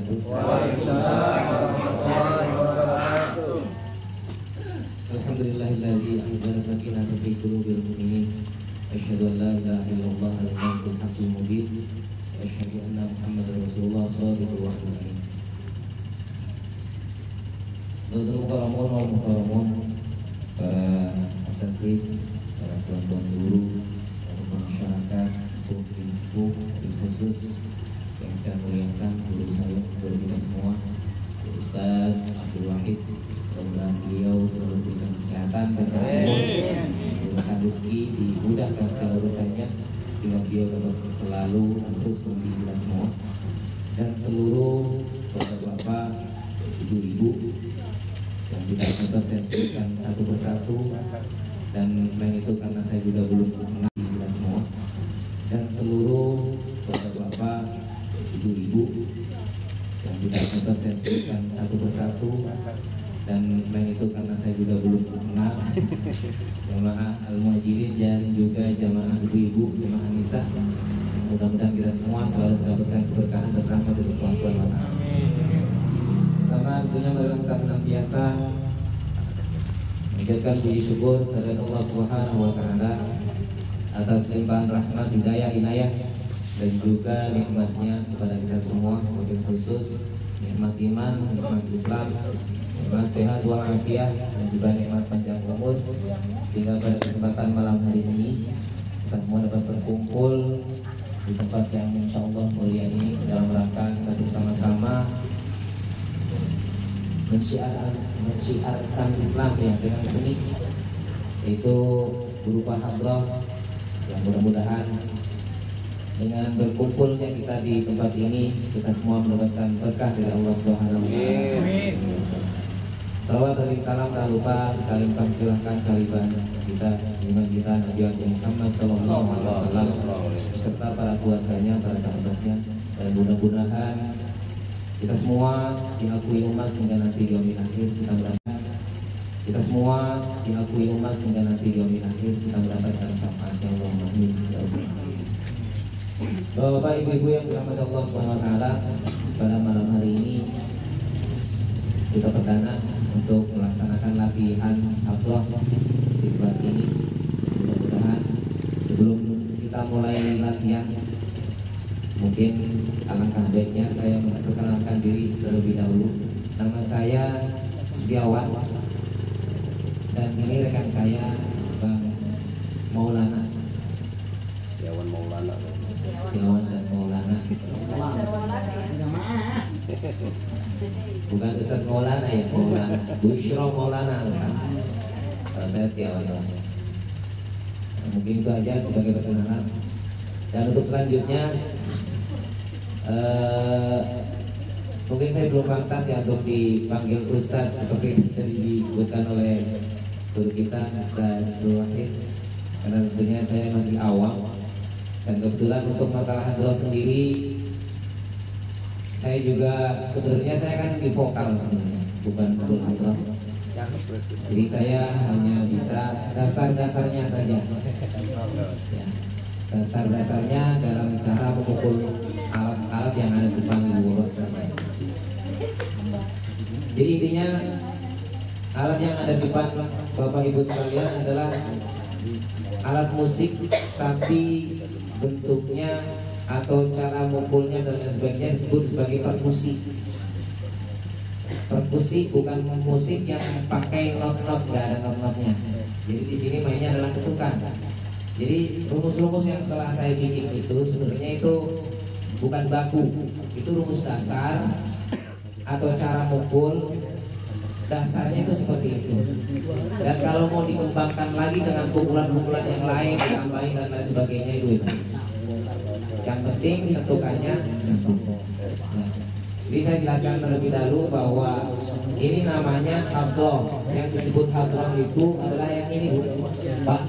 wabarakatuh. Waalaikumsalam warahmatullahi wabarakatuh. Alhamdulillahilladzi anzala sakinata fi qulubil mu'minin. Asyhadu an la ilaha illallah al-haqqul haqqul mubin. Asyhadu anna Muhammadar Rasulullah shadiqul wa'dul amin. Saudara mukarramun wal mukarramun, para asatid, para tuan-tuan guru, para masyarakat, sepuh, khusus yang saya muliakan, guru saya, guru kita semua, Ustaz Abdul Wahid. Mudah-mudahan beliau selalu diberikan kesehatan dan diberikan rezeki, dimudahkan segala urusannya, sehingga beliau dapat selalu terus membimbing kita semua dan seluruh bapak-bapak, ibu-ibu yang tidak sempat saya sebutkan satu persatu, dan selain itu karena saya juga belum mengenal kita semua, dan seluruh bapak-bapak, ibu-ibu yang tidak sempat saya sebutkan satu persatu, dan selain itu karena saya juga belum mengenal jamaah al-muhajirin dan juga jamaah ibu-ibu, jamaah nisa. Mudah-mudahan kita semua selalu mendapatkan keberkahan dan rahmat dari Allah Subhanahu wa taala. Pertama, tentunya marilah kita senantiasa menjadikan puji syukur kepada Allah Subhanahu wa taala atas limpahan rahmat, hidayah, inayah dan juga nikmatnya kepada kita semua, wabil khusus nikmat iman, nikmat Islam, nikmat sehat walafiat, dan juga nikmat panjang umur, sehingga pada kesempatan malam hari ini kita semua dapat berkumpul di tempat yang insya Allah mulia ini dalam rangka kita bersama-sama mensyiarkan Islam ya dengan seni, yaitu berupa hadrah, yang mudah-mudahan dengan berkumpulnya kita di tempat ini kita semua mendapatkan berkah dari Allah Subhanahu wa taala. Salawat dan salam tak lupa sekali mempersilahkan kaliban kita, iman kita Nabi Muhammad sallallahu alaihi wasallam beserta para keluarganya, para sahabatnya, dan mudah-mudahan kita semua diakui umat hingga nanti di yaumil akhir kita mendapatkan, kita semua diakui umat hingga nanti di yaumil akhir kita mendapatkan syafaatnya Allahumma amin. Bapak ibu-ibu yang dirahmati Allah Subhanahu wa taala, pada malam hari ini kita perdana untuk melaksanakan latihan hadrah di tempat ini. Mudah-mudahan sebelum kita mulai latihan, mungkin alangkah baiknya saya memperkenalkan diri terlebih dahulu. Nama saya Setiawan dan ini rekan saya Bang Maulana. Setiawan Maulana. Setiawan dan Maulana. Bukan Ustaz Maulana ya, Maulana. Bushro Maulana. Kalau saya Setiawan. Mungkin itu aja sebagai perkenalan. Dan untuk selanjutnya mungkin saya belum pantas ya untuk dipanggil Ustaz seperti yang tadi disebutkan oleh guru kita Ustaz Abdul Wahid, karena tentunya saya masih awam. Dan kebetulan untuk masalah hadrah sendiri, saya juga sebenarnya saya kan di vokal sebenarnya, bukan full hadrah. Jadi saya hanya bisa dasar-dasarnya saja. Ya, dasar-dasarnya dalam cara memukul alat-alat yang ada di panggung saja. Jadi intinya alat yang ada di depan Bapak Ibu sekalian adalah alat musik, tapi bentuknya atau cara mukulnya dan sebagainya disebut sebagai perkusi. Perkusi bukan musik yang pakai not-not, nggak ada not-notnya. Jadi di sini mainnya adalah ketukan. Jadi rumus-rumus yang setelah saya bikin itu sebenarnya itu bukan baku, itu rumus dasar atau cara mukul dasarnya itu seperti itu. Dan kalau mau dikembangkan lagi dengan pukulan-pukulan yang lain, ditambahin dan lain sebagainya itu. Yang penting ketukannya. Jadi saya jelaskan terlebih dahulu bahwa ini namanya hadrah. Yang disebut hadrah itu adalah yang ini, Pak.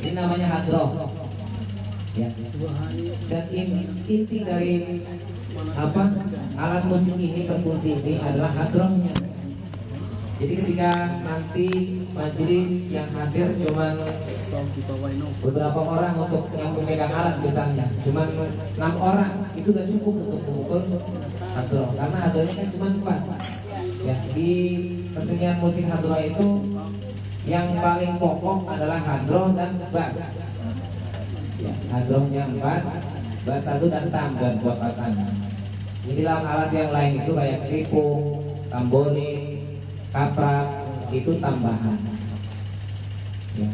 Ini namanya hadrah. Ya. Dan inti dari apa alat musik ini, perkusi ini adalah hadrahnya. Jadi ketika nanti majelis yang hadir cuma beberapa orang untuk yang memegang alat misalnya, cuma 6 orang itu udah cukup untuk mengukur hadroh, karena hadrohnya kan cuma 4. Ya, di kesenian musik hadroh itu yang paling pokok adalah hadroh dan bass. Ya, hadrohnya 4, bass 1 dan tam dan buat pasangan. Jadi dalam alat yang lain itu kayak tripung, tamborin, kaprak itu tambahan. Ya,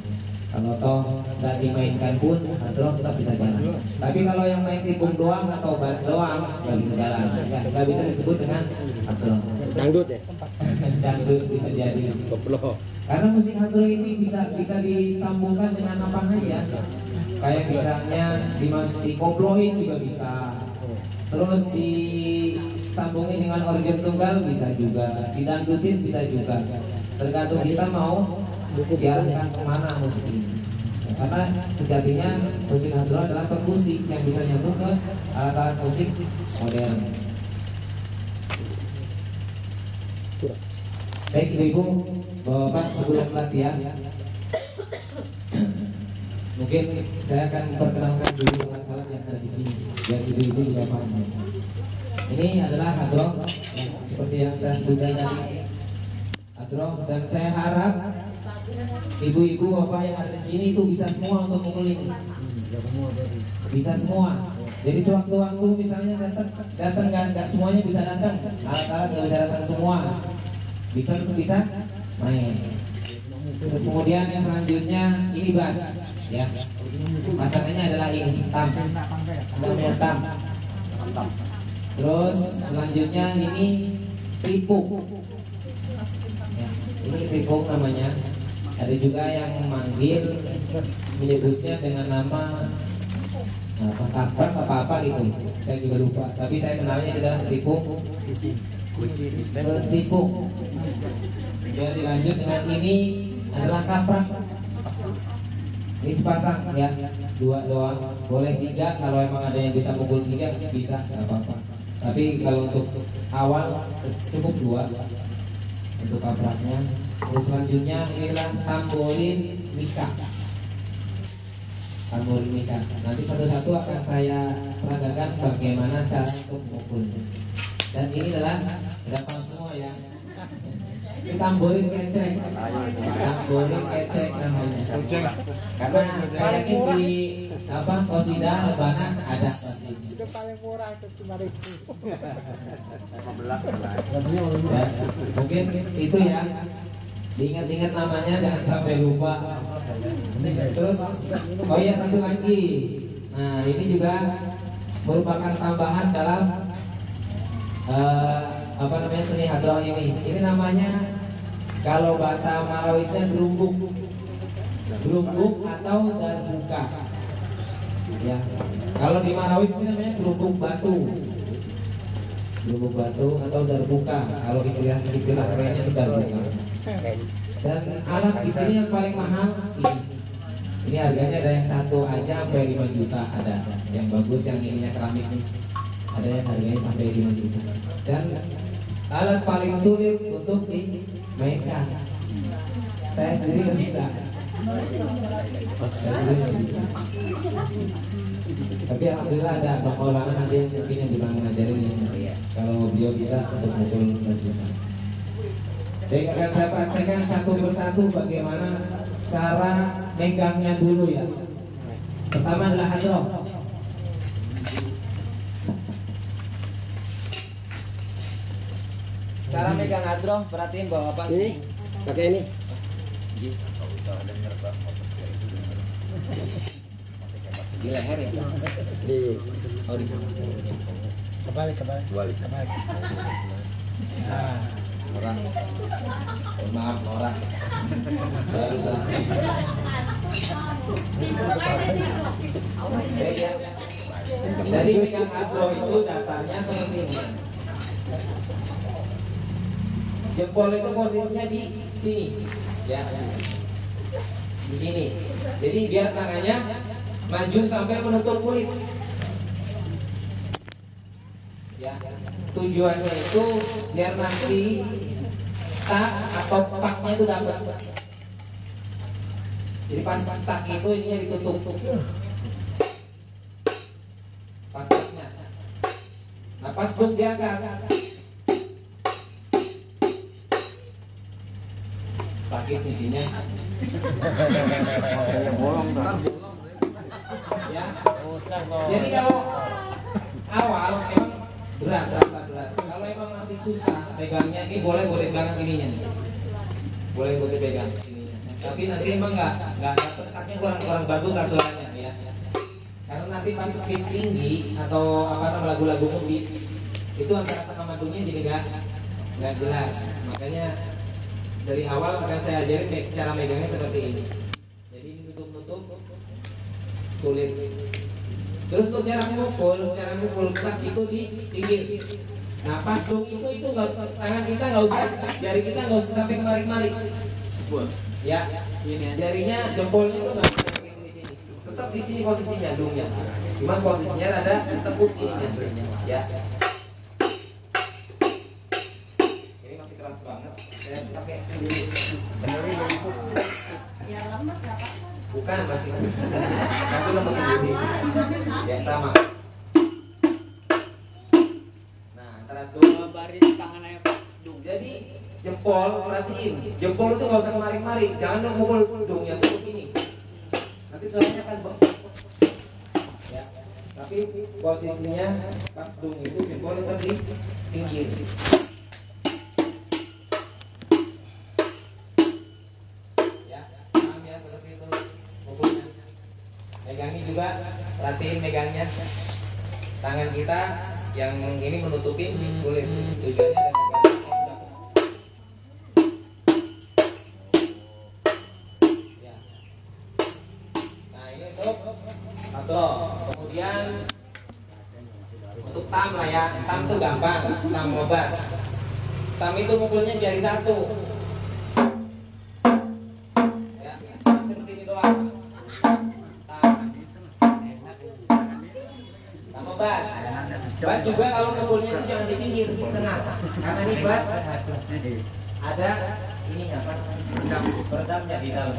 kalau toh nggak dimainkan pun hadroh tetap bisa jalan. Tapi kalau yang main tripung doang atau bass doang nggak bisa jalan, nggak bisa disebut dengan hadroh. Dangdut ya? Dangdut bisa jadi. Karena musik hadroh ini bisa disambungkan dengan apa aja. Kayak misalnya dikoploin juga bisa. Terus disambungin dengan organ tunggal bisa juga, didangdutin bisa juga. Tergantung kita mau diarahkan kemana musik ini. Karena sejatinya musik hadroh adalah perkusi yang bisa nyambung ke alat-alat musik modern. Baik ibu-ibu, bapak sebelum latihan, mungkin saya akan perkenalkan dulu alat-alat yang ada di sini, biar ibu-ibu juga paham. Ini adalah hadroh yang seperti yang saya sebutkan tadi, hadroh, dan saya harap ibu-ibu bapak yang ada di sini itu bisa semua untuk mukul ini, bisa semua. Jadi sewaktu-waktu misalnya datang nggak semuanya bisa datang, alat-alat nggak bisa datang semua, bisa main. Terus kemudian yang selanjutnya ini bass, ya. Pasangannya adalah ini tam, namanya tam. Terus selanjutnya ini tripung, ya, ini tripung namanya. Ada juga yang menyebutnya dengan nama kaprak apa gitu, saya juga lupa. Tapi saya kenalnya adalah tripung. Tripung. Kemudian dilanjut dengan ini adalah kaprak. Ini sepasang ya, 2 doang. Boleh 3 kalau emang ada yang bisa mukul 3 bisa, nggak apa-apa. Tapi kalau untuk awal cukup 2 untuk kapraknya. Terus selanjutnya inilah tamborin mika. Tamborin mika. Nanti satu-satu akan saya peragakan bagaimana cara untuk memukulnya. Dan ini adalah berapa semua ya. Ini tamborin kecek. Tamborin kecek namanya. Karena saya yakin di Qasidah Lebanan ada pasti. Itu paling murah itu cuma 1.000. Ya, mungkin itu ya. Diingat-ingat namanya, jangan sampai lupa. Terus, oh iya satu lagi. Nah ini juga merupakan tambahan dalam seni hadroh ini. Ini namanya kalau bahasa Marawisnya gerumbuk atau darbuka. Ya, kalau di Marawis ini namanya gerumbuk batu atau darbuka. Kalau istilah kerennya itu darbuka. Dan alat di sini yang paling mahal ini harganya ada yang 1 aja sampai 5 juta ada. Yang bagus yang ininya keramik nih. Ada yang harganya sampai 5 juta. Dan alat paling sulit untuk dimainkan. Saya sendiri nggak bisa. Tapi alhamdulillah ada Bang Maulana nanti yang mungkin yang bisa mengajarin ya. Kalau beliau bisa untuk mukul darbuka. Baik, akan saya praktekkan satu persatu bagaimana cara megangnya dulu ya. Pertama adalah hadroh. Cara megang hadroh, perhatiin bahwa apa? Ini pakai ini. Di leher ya? Di Kebalik. Nah, orang. Maaf orang. Baru selesai. Baik ya. Jadi megang hadroh itu dasarnya seperti ini. Jempol itu posisinya di sini, ya, di sini. Jadi biar tangannya maju sampai menutup kulit. Ya, tujuannya itu biar nanti tak atau paknya itu dapat. Jadi pas tak itu ini ditutup. Pas taknya. Nah pas dong diangkat. Sakit cincinnya. Ya. Jadi kalau awal emang berat. Kalau emang masih susah pegangnya ini boleh pegang ininya nih. Boleh pegang ininya. Tapi nanti emang nggak taknya kurang bagus lah suaranya ya. Karena nanti pas speed tinggi atau apa namanya lagu-lagu movie itu antara tengah madungnya jadi nggak jelas. Makanya dari awal akan saya ajarin cara megangnya seperti ini. Jadi ini tutup sulit. Terus untuk cara mukul tak itu di pinggir. Nah pas dong itu nggak tangan kita nggak usah, jari kita nggak usah sampai kemari-kemari. Ya, jarinya jempolnya itu nggak usah di sini. Tetap di sini posisinya dongnya. Cuman posisinya ada tekuk ini ya. Ini masih keras banget. Saya pakai sendiri. Ya lemes nggak apa-apa. Bukan masih lemes sendiri. Ya sama. Nah antara dua baris tangan aja. Jadi jempol perhatiin. Jempol itu nggak usah kemari-mari. Jangan mukul dongnya tuh begini. Nanti suaranya kan bengkak. Ya. Tapi posisinya pas dong itu jempol itu di pinggir. Megangnya juga, perhatiin megangnya. Tangan kita yang ini menutupin kulit. Tujuannya ada megang. Ya. Nah ini untuk atau kemudian untuk tam lah ya. Tam tuh gampang, tam ngobas. Tam itu mukulnya jari satu. Ya, seperti ini doang. Bas juga kalau mukulnya itu jangan di pinggir, di tengah. Karena ini bas ada ininya apa? Peredamnya di dalam.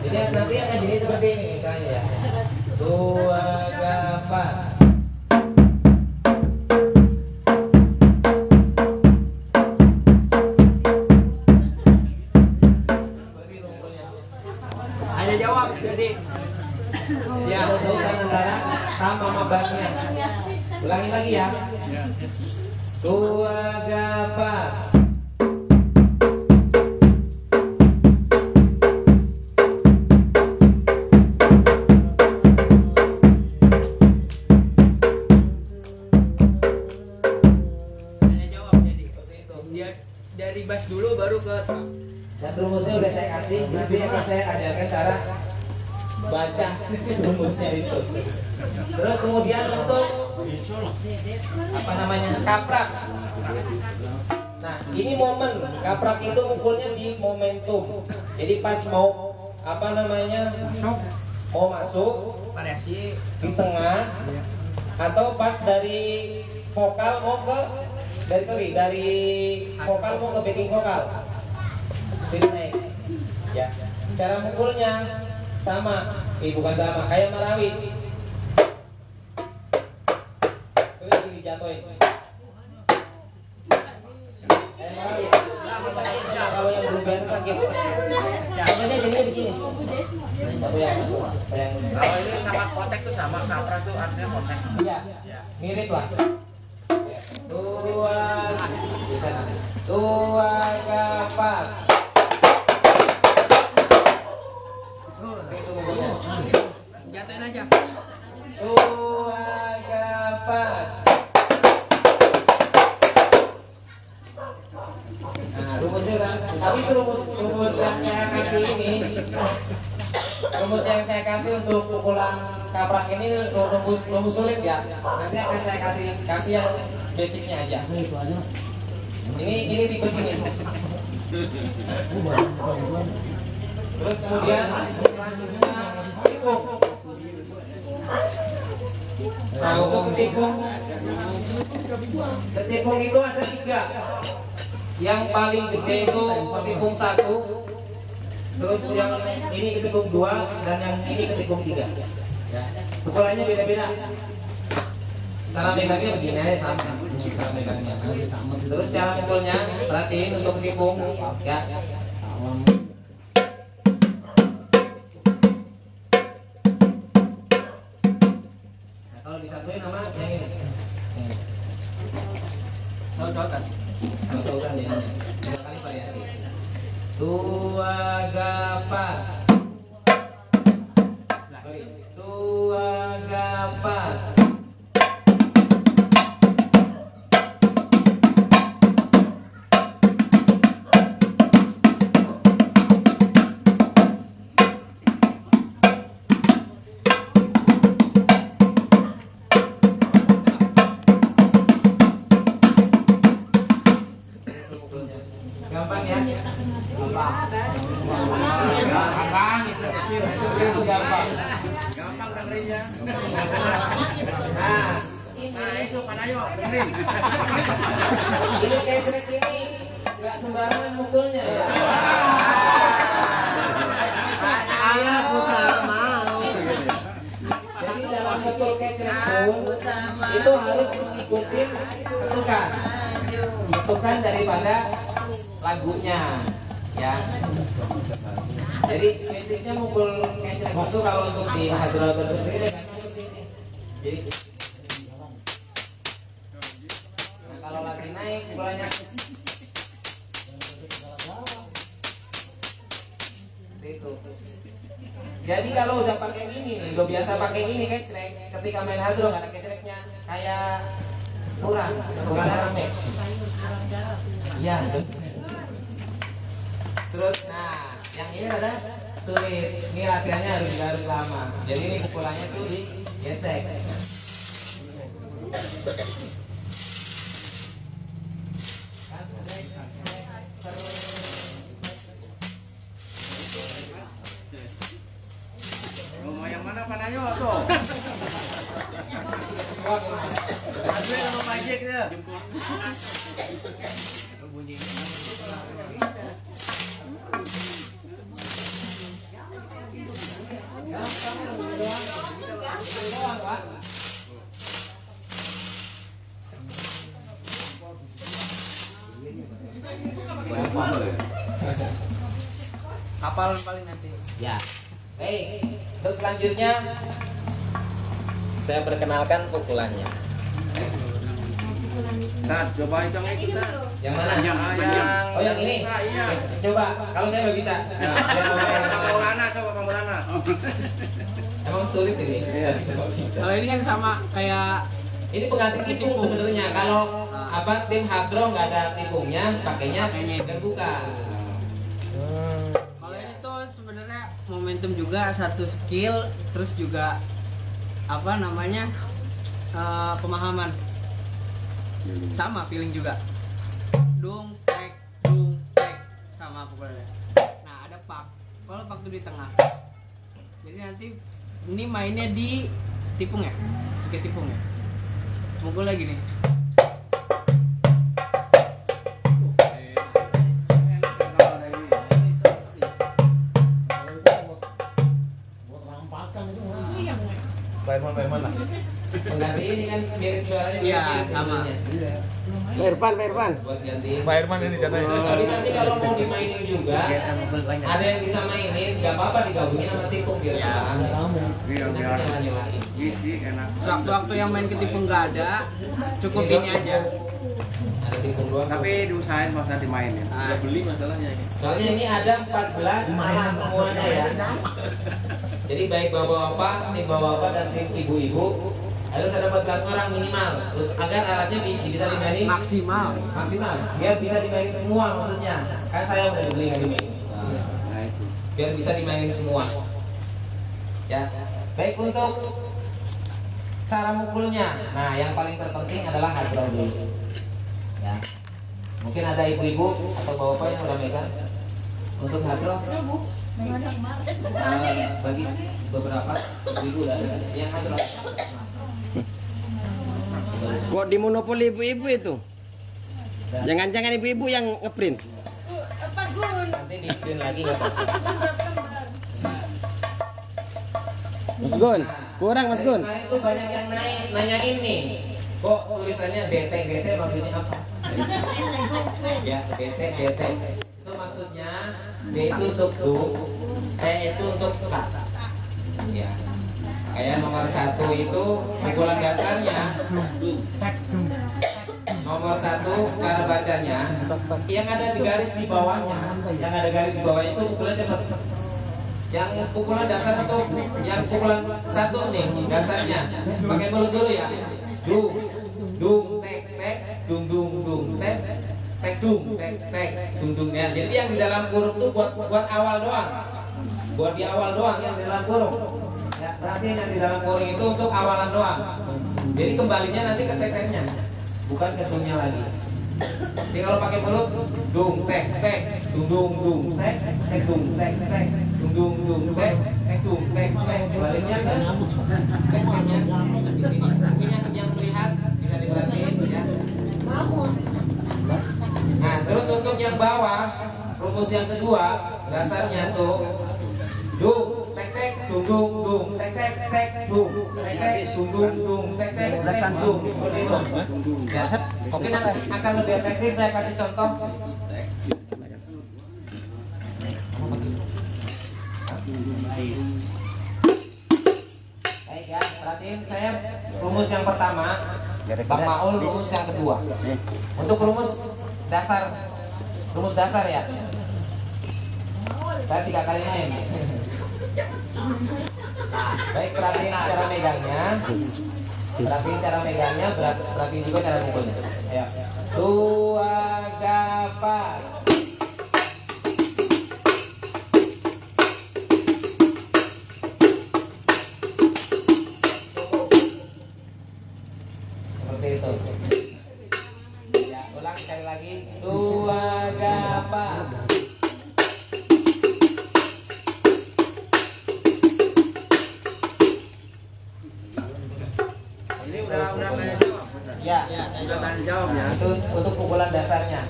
Jadi nanti akan jadi seperti ini misalnya ya. 2, 4. Ya, untuk antara tam sama basnya. Ulangi lagi ya. Suagapa. Tanya jawab jadi seperti itu. Dia dari bas dulu baru ke tam. Dan rumusnya udah saya kasih. Nanti akan saya ajarkan cara baca rumusnya itu. Terus kemudian untuk apa namanya kaprak. Nah ini momen kaprak itu mukulnya di momentum. Jadi pas mau apa namanya mau masuk Variasi di tengah atau pas dari vokal mau ke dari vokal mau ke backing vokal. Jadi naik. Ya cara mukulnya sama, bukan sama, kayak marawis. Terus dijatuhin. Kayak marawis. Kalau yang belum biasa sakit. Contohnya jadinya begini. Satu yang masuk. Kalau ini sama kotek tuh sama, kaprak tuh artinya kotek. Iya, mirip lah. 2, di sana. 2, 4. jatuhin aja. 2, 4. Nah, rumusnya udah. Tapi itu rumus yang saya kasih ini. Rumus yang saya kasih untuk pukulan kaprak ini rumus sulit ya. Nanti akan saya kasih yang basicnya aja. Ini ribet ini. Terus kemudian selanjutnya tikung. Nah untuk tikung itu ada 3. Yang paling gede itu ketikung 1, terus yang ini ketikung 2, dan yang ini ketikung 3. Ya. Pukulannya beda-beda. Cara megangnya begini aja sama. Cara megangnya. Terus cara pukulnya perhatiin untuk ketikung ya. Nah, kalau disatuin nama yang ini. Cocok-cocokan. Cocok-cocokan ya. 3 kali variasi. Tua gapa. Tua gapa. Gampang ya? Itu gampang. Gampang dengernya. Nah, Itu Panayo, dengerin. ini ketrek ini nggak sembarangan mukulnya ya. Jadi dalam mukul ketrek pun itu harus mengikuti ketukan. Ketukan daripada lagunya ya. Jadi basicnya mukul ketrek itu kalau untuk di Hadratul sendiri seperti ini. Jadi nah, kalau lagi naik pukulannya seperti itu. Jadi kalau udah pakai ini nih, udah biasa pakai ini ketrek, ketika main hadro nggak ada ketreknya kayak kurang rame. Iya. Terus nah, yang ini ada sulit. Ini latihannya harus lama. Jadi ini pukulannya tuh digesek. Mau yang mana Panayo tuh? Wah, Adwe sama Majik tuh. Kapal paling nanti. ya. Baik. Untuk selanjutnya saya perkenalkan pukulannya. Nah, coba hitung itu kan. Yang mana? Oh, yang ini. Iya. Coba. Kalau saya nggak bisa. Maulana, coba Maulana. Emang sulit ini. Nggak bisa. Kalau ini kan sama kayak Ini pengganti tipung sebenarnya. Kalau apa tim hadro nggak ada tipungnya, pakainya terbuka. kalau ini tuh sebenarnya momentum juga, satu skill, terus juga apa namanya pemahaman, sama feeling juga. Dung tek sama pukulannya. Nah ada pak, kalau pak tuh di tengah. Jadi nanti ini mainnya di tipung ya, pakai tipung ya. Mukul lagi nih. Bayarman lah. Pengganti ini kan mirip suaranya. Iya, mirip sama. sebenarnya. Pak Irfan. Buat gantiin. Pak Irman ini katanya. Tapi nanti kalau mau dimainin juga, ada yang bisa mainin, nggak apa-apa digabungin sama tipung biar paham. Biar Nanti biar nyala-nyalain. gizi enak. Waktu yang main ketipung nggak ada, cukup ini aja. Ada tipung doang. Tapi diusahain masa dimainin. Udah beli masalahnya ini. Soalnya ini ada 14 main semuanya ya. Jadi baik bapak-bapak, tim bapak-bapak dan tim ibu-ibu harus ada 14 orang minimal agar alatnya bisa dimainin Maksimal. biar bisa dimainin semua maksudnya. Kan saya udah beli nggak dimainin. Nah itu. Biar bisa dimainin semua. Ya. Baik untuk cara mukulnya. Nah, yang paling terpenting adalah hadro dulu. Ya. Mungkin ada ibu-ibu atau bapak yang udah megang untuk hadro. Bagi beberapa ibu udah ada yang hadro. Kok di monopoli ibu-ibu itu? Jangan-jangan ibu-ibu yang ngeprint. Nanti di print lagi nggak apa-apa. Mas Gun, kurang Mas Gun. Kemarin tuh banyak yang nanyain nih, kok tulisannya BT maksudnya apa? Ya BT itu maksudnya B itu untuk du, T itu untuk tak. Ya kayak nomor 1 itu pukulan dasarnya. Nomor 1 cara bacanya yang ada di garis di bawahnya, itu pukulan cepat. Yang pukulan dasar atau yang pukulan 1 nih dasarnya pakai mulut dulu ya. Dung tek dung tek dung ya. Jadi yang di dalam kurung tuh buat awal doang. Buat di awal doang yang di dalam kurung. Ya, berarti yang di dalam kurung itu untuk awalan doang. Jadi kembalinya nanti ke tek-teknya, bukan ke dungnya lagi. Jadi kalau pakai mulut dung tek dung tek dung dung tek baliknya ke tek-teknya di sini. Mungkin yang melihat bisa diperhatiin ya. Nah, terus untuk yang bawah rumus yang kedua dasarnya tuh dung tek dung tek dung tek dung seperti itu. Ya. Oke, nanti akan lebih efektif saya kasih contoh. Baik ya, perhatiin saya rumus yang pertama, Bang Maul rumus yang kedua. Untuk rumus dasar ya. Saya 3 kali main. Baik, perhatiin cara megangnya. Perhatiin juga cara mukulnya. Ayo. Dua gapat. Seperti itu. Ya, ulang sekali lagi. Dua gapat. Udah kayak jawab. Ya, Udah kayak jawab ya. itu untuk pukulan dasarnya.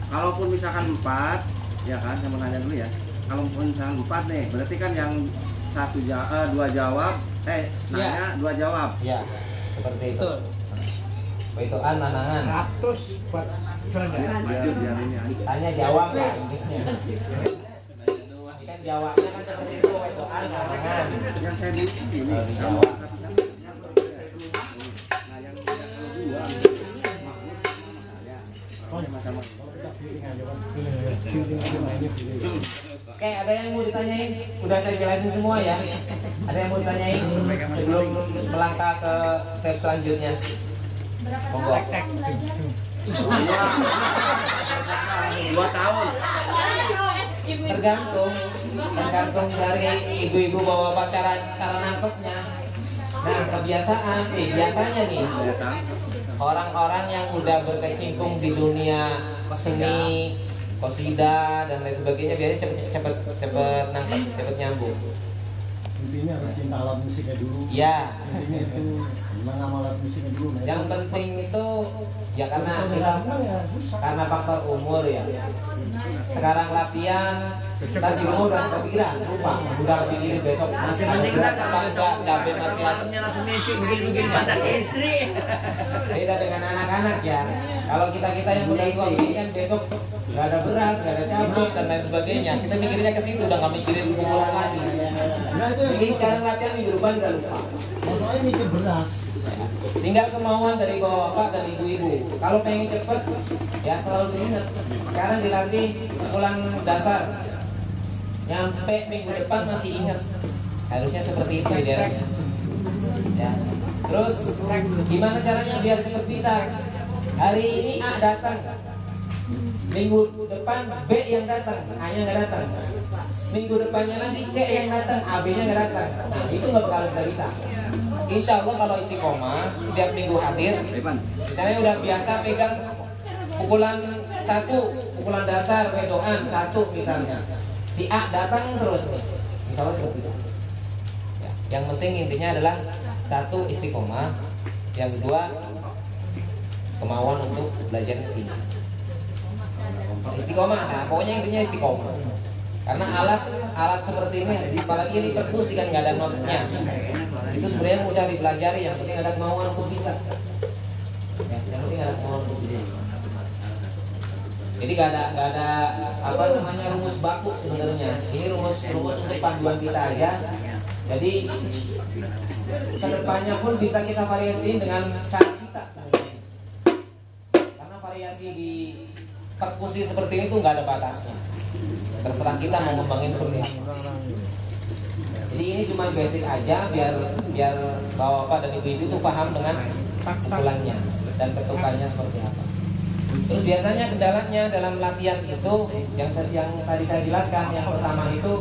Kalaupun misalkan 4, ya kan, saya mau nanya dulu ya. Kalaupun misalkan 4 nih, berarti kan yang 2 jawab, nanya 2 jawab. Ya, seperti itu. Betul. Beitoan nanangan. 100 buat Biar ini aja. Tanya jawab lah. Kan jawabnya kan seperti itu, beitoan nanangan. Yang saya bingung ini, Kalau kalau dijawab. nah yang kedua, Oke, ada yang mau ditanyain? Udah saya jelasin semua ya. Ada yang mau ditanyain sebelum melangkah ke step selanjutnya? Monggo. 2 tahun. Tergantung dari ibu-ibu bapak cara nangkepnya. Nah, biasanya nih orang-orang yang udah berkecimpung di dunia seni, qasidah dan lain sebagainya biasanya cepet nangkep, cepet nyambung. Intinya harus cinta alat musiknya dulu. Ya, Intinya itu mengamal alat musiknya dulu. yang penting itu ya karena faktor umur ya. Sekarang latihan, ntar di rumah udah kepikiran, lupa, udah kepikirin besok masih mending enggak David masih langsung bikin pada istri. Beda dengan anak-anak ya. Kalau kita yang udah suami kan besok nggak ada beras, nggak ada cabai dan lain sebagainya. Kita mikirnya ke situ, udah nggak mikirin kumpulan lagi. Jadi sekarang latihan minggu depan udah lupa. Masalahnya mikir beras. Tinggal kemauan dari bapak dan ibu-ibu. Kalau pengen cepet, ya selalu diingat. Sekarang dilatih pukulan dasar. Nyampe minggu depan masih ingat. Harusnya seperti itu idealnya. Ya. Terus gimana caranya biar cepet bisa? Hari ini A datang. Minggu depan B yang datang, A-nya nggak datang. Minggu depannya nanti C yang datang, AB-nya nggak datang. Nah, itu nggak bakal bisa. Insya Allah kalau istiqomah setiap minggu hadir, misalnya udah biasa pegang pukulan dasar wedoan 1 misalnya, si A datang terus nih, insya Allah cepet bisa. Ya, yang penting intinya adalah 1 istiqomah, yang kedua kemauan untuk belajar tinggi. Istiqomah, nah pokoknya intinya istiqomah. Karena alat seperti ini, apalagi ini perkusi kan nggak ada notnya, itu sebenarnya mudah dipelajari. Yang penting ada kemauan untuk bisa. Ya, yang penting ada kemauan untuk bisa. Jadi nggak ada apa namanya rumus baku sebenarnya. Ini rumus untuk panduan kita aja. Jadi kedepannya pun bisa kita variasi dengan cara kita sebenarnya. Karena variasi di perkusi seperti ini tuh nggak ada batasnya. Terserah kita mau ngembangin seperti apa. Jadi ini cuma basic aja biar bapak dan ibu-ibu tuh paham dengan pukulannya dan ketukannya seperti apa. Terus biasanya kendalanya dalam latihan itu yang tadi saya jelaskan, yang pertama itu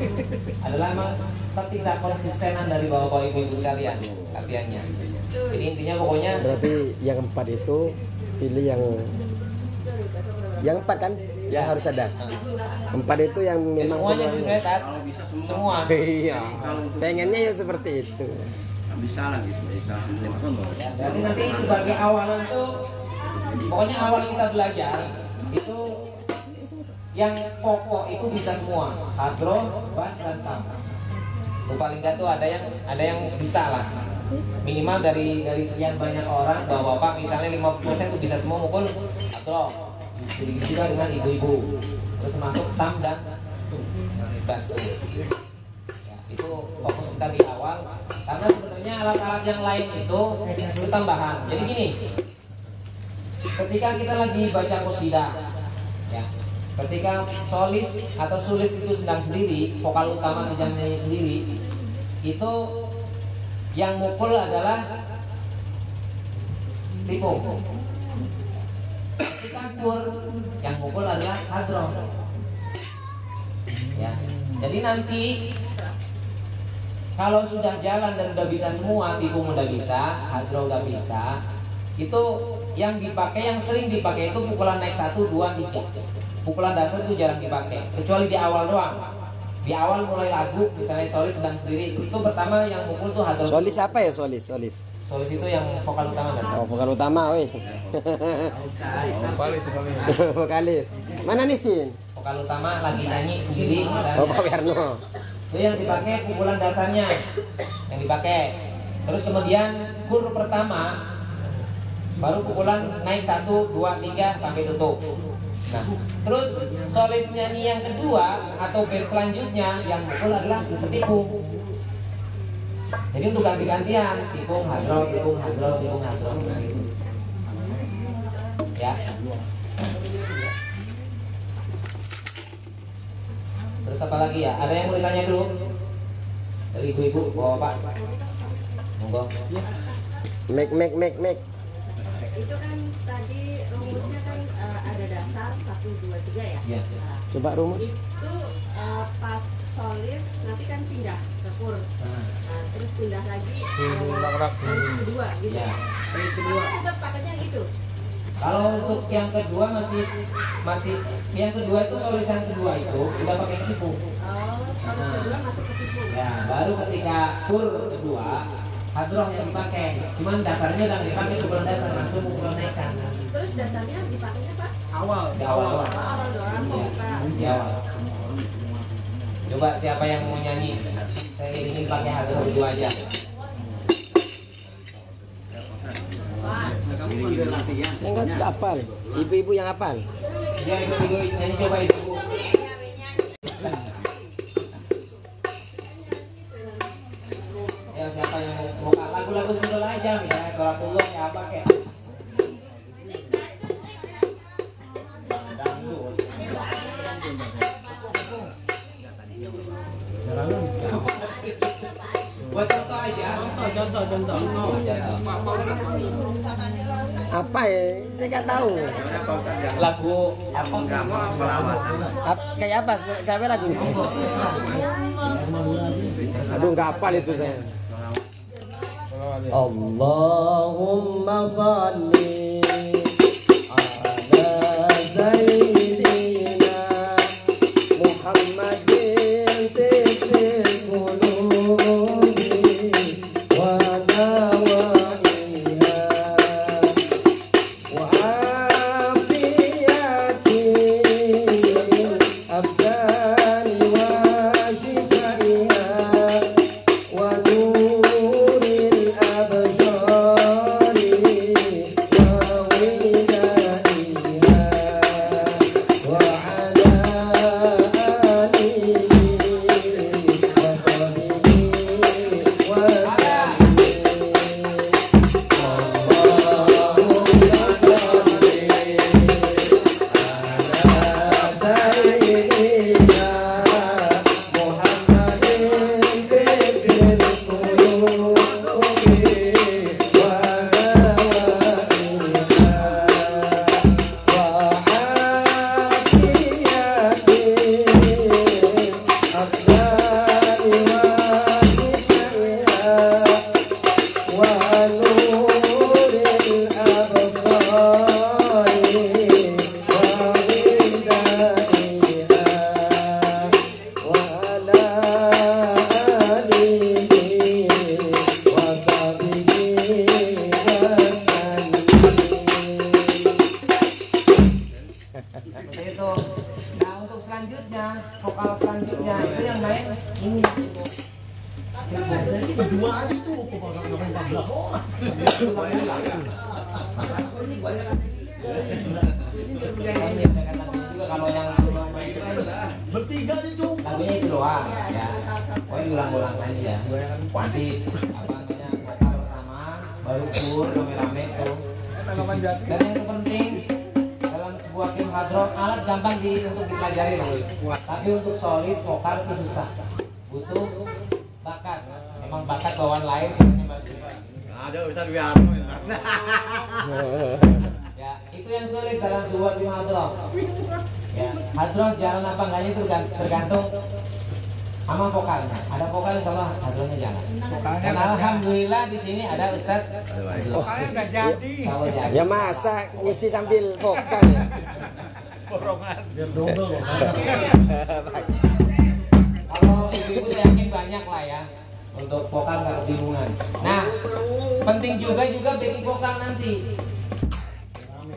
adalah ketidakkonsistenan dari bapak ibu sekalian latihannya. Jadi intinya pokoknya Berarti yang 4 itu pilih yang 4 kan? Yang harus ada. 4 itu yang ya memang semuanya sih sebenarnya Tat. Semua. Iya. Pengennya ya seperti itu. bisa lah gitu, bisa telepon. Ya, berarti nanti sebagai awalan tuh pokoknya awal kita belajar itu yang pokok itu bisa semua, hadro, bas, dan tam. Tuh paling nggak tuh ada yang bisa lah. Minimal dari sekian banyak orang, bapak misalnya 50% tuh bisa semua mukul hadro. Jadi juga dengan ibu-ibu. Terus masuk tam dan bas. Ya, itu fokus kita di awal. Karena sebenarnya alat-alat yang lain itu tambahan. Jadi gini. Ketika kita lagi baca qasidah, ya, ketika solis atau sulis itu sedang sendiri, vokal utama sedang nyanyi sendiri, itu yang mukul adalah tipu. Ketika dur, yang mukul adalah hadroh. Ya, jadi nanti kalau sudah jalan dan udah bisa semua, tipu udah bisa, hadroh udah bisa, itu yang dipakai, yang sering dipakai itu pukulan naik 1, 2, 3. Pukulan dasar itu jarang dipakai, kecuali di awal doang. Di awal mulai lagu, misalnya solis sedang sendiri, itu pertama yang mukul tuh hadroh. Solis apa ya solis? Solis itu yang vokal utama kan? Oh, vokal utama, weh. Vokalis. Mana nih Sin? Vokal utama lagi nyanyi sendiri misalnya. Oh, Pak Werno. Itu yang dipakai pukulan dasarnya, yang dipakai. Terus kemudian kur pertama, baru pukulan naik 1, 2, 3 sampai tutup. Nah, terus solis nyanyi yang kedua atau band selanjutnya yang mukul adalah tipu. Jadi untuk ganti-gantian, tipung hadroh seperti itu. Ya. Terus apa lagi ya? Ada yang mau ditanya dulu? Dari ibu-ibu, bapak. Monggo. Mek. Itu kan tadi rumusnya kan ada dasar 1, 2, 3 ya. Iya. Nah, Coba rumus. itu pas solis nanti kan pindah ke kur. Nah, terus pindah lagi solis kedua gitu. Ya. Tapi tetap pakainya gitu. Kalau untuk yang kedua masih yang kedua itu solis yang kedua itu udah pakai tipu. Oh, solis kedua masuk ke tipu. Ya, baru ketika kur kedua hadroh yang dipakai. Cuman dasarnya udah dipakai pukulan dasar langsung pukulan naikkan. Terus dasarnya dipakainya pas Awal. Di awal. awal doang pembuka. Di awal. Coba siapa yang mau nyanyi? Saya ingin pakai hadroh kedua aja. Saya nggak hafal. Ibu-ibu yang hafal. Ya, ibu nyanyi, coba ibu. Ya, siapa yang mau lagu-lagu single aja, misalnya sholatullah ya apa kayak. Buat contoh aja. Contoh. Apa ya? Saya nggak tahu. Lagu apa? Kayak apa? Kayak lagunya? Aduh, nggak hafal itu saya. Allahumma shalli ala Sayyidina Muhammadin tibbil qulubi wa dawaiha wa afiyati Kalau yang Bertiga nih Cung. lagunya itu doang ya. Pokoknya diulang-ulang aja. Nanti apa namanya vokal pertama, baru kur rame-rame tuh. Dan yang terpenting dalam sebuah tim hadroh alat gampang untuk dipelajari loh. Tapi untuk solis vokal itu susah. Butuh bakat. Memang bakat bawaan lain sebenarnya bagus. Ada Ustaz Wiarno. Ya, itu yang sulit dalam sebuah tim hadroh. Ya, hadroh jalan apa enggaknya itu tergantung sama vokalnya. Ada vokal insya Allah hadrohnya jalan. Dan alhamdulillah di sini ada Ustadz. Vokalnya udah jadi. Kalau jadi. Ya masa ngisi sambil vokal ya. Biar double loh. Kalau ibu-ibu saya yakin banyak lah ya untuk vokal nggak kebingungan. Nah, penting juga bikin vokal nanti.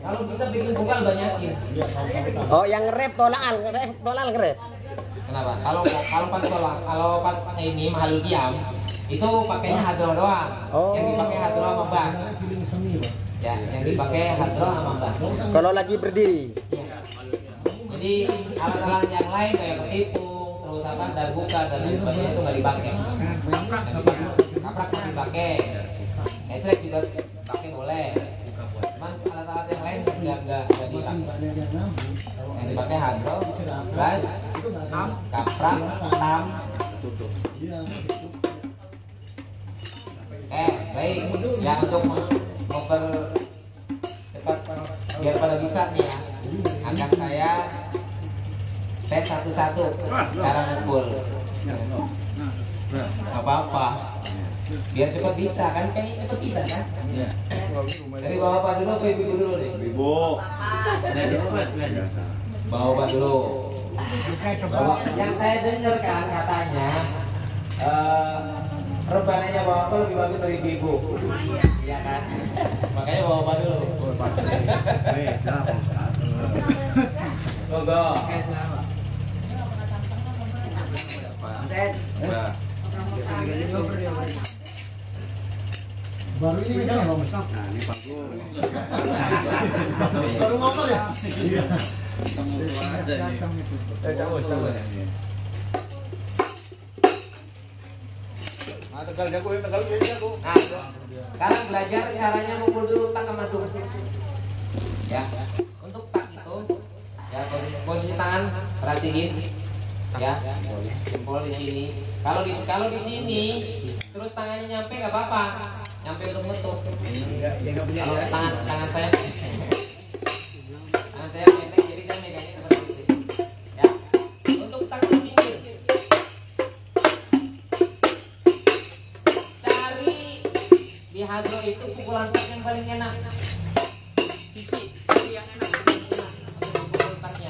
Kalau bisa bikin vokal banyakin. Oh, yang rap tolal nge-rap. Kenapa? Kalau pas tolak, kalau pas ini Mahalul Qiyam itu pakainya hadroh doang. Oh. Yang dipakai hadroh sama bass. Feeling seni, Pak. Ya, yang dipakai hadroh sama bass. Kalau lagi berdiri. Ya. Jadi alat-alat yang lain kayak ketipung, terus apa darbuka dan lain sebagainya itu nggak dipakai. Kaprak nggak dipakai. Ecek juga pakai boleh. Cuman alat-alat yang lain nggak dipakai. Yang dipakai hadroh, bass, kaprak, tam. Baik. Yang untuk memper cepat biar pada bisa nih ya, akan saya tes satu-satu cara mukul. Apa-apa. Biar cepat bisa kan, pengen cepat bisa kan? Dari bapak dulu ke ibu dulu nih. Ibu. Bapak dulu. Yang saya dengar kan katanya rebananya bapak lebih bagus dari ibu. Iya kan? Makanya bapak dulu. Monggo. Baru ini megang loh, Mas. Ini bagus. Baru ngomong ya? Iya. Nah, sekarang belajar caranya mukul dulu tak sama dung. Ya, untuk tak itu, ya posisi tangan perhatiin, ya, jempol di sini. Kalau di sini, terus tangannya nyampe nggak apa-apa, nyampe untuk menutup. Kalau tangan saya pendek, jadi saya megangnya seperti itu. Ya, untuk tak pinggir. Di hadroh itu pukulan tak yang paling enak. Sisi yang enak. Pukul taknya.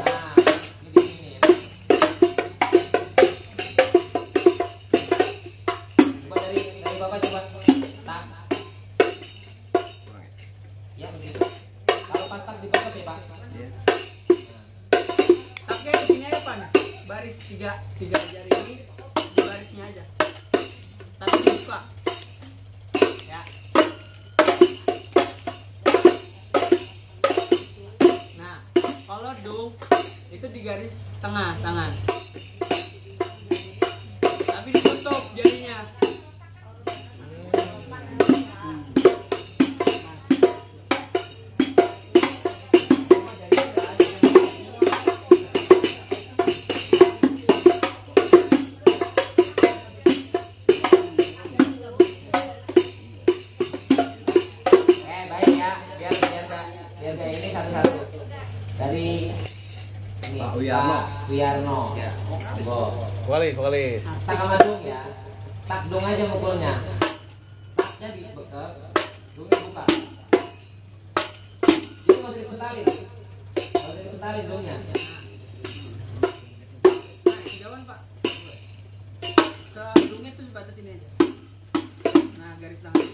Nah, ini di sini ya. Coba dari bapak coba. Tak. Ya begitu. Kalau pas tak dibekap ya Pak. Taknya di sini aja Pak. Baris tiga jari ini di barisnya aja. Tapi dibuka. Ya. Nah, kalau dung itu di garis tengah tangan. Tapi ditutup jarinya. Baik ya, biar kayak ini satu-satu. Dari ini Pak Wiarno. Walis. Tak sama dung ya. Tak dung aja mukulnya. Taknya dibekap, dungnya buka. Jadi nggak usah dipentalin. Dungnya. Nah, jauhan Pak. Sedungnya tuh sebatas ini aja. Nah, garis tangan.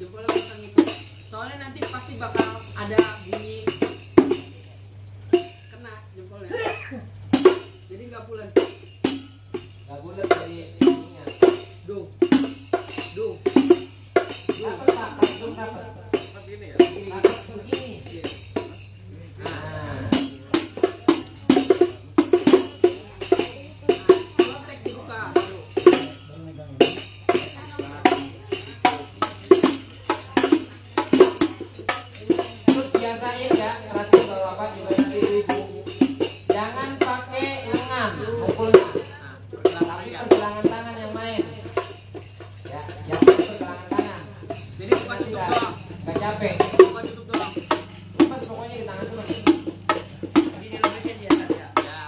Jempolnya pasang itu. Soalnya nanti pasti bakal ada bunyi kena jempolnya. Jadi nggak pulen. Nggak bulat dari dungnya. Dung. rapat. Begini ya. Rapat begini. Lotek dibuka. Terus biasain ya, perhatiin kalau Bapak juga nanti ibu. Jangan pakai lengan mukulnya. Tapi pergelangan tangan yang main. Ya, jangan pakai pergelangan tangan. Jadi buka tutup doang. Gak capek. Buka tutup doang. Pas pokoknya di tangan dulu. Jadi di Indonesia dia ya. Ya.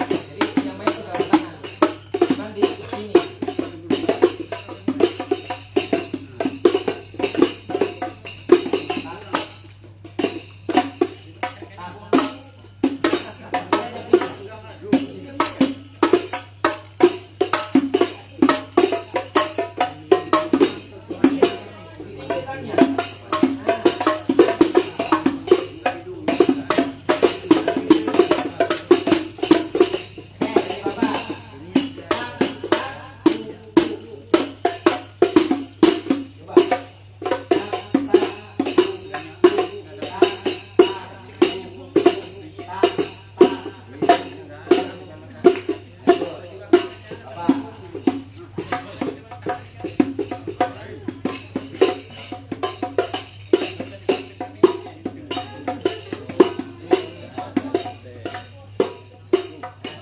Jadi yang main pergelangan tangan. Cuman di sini.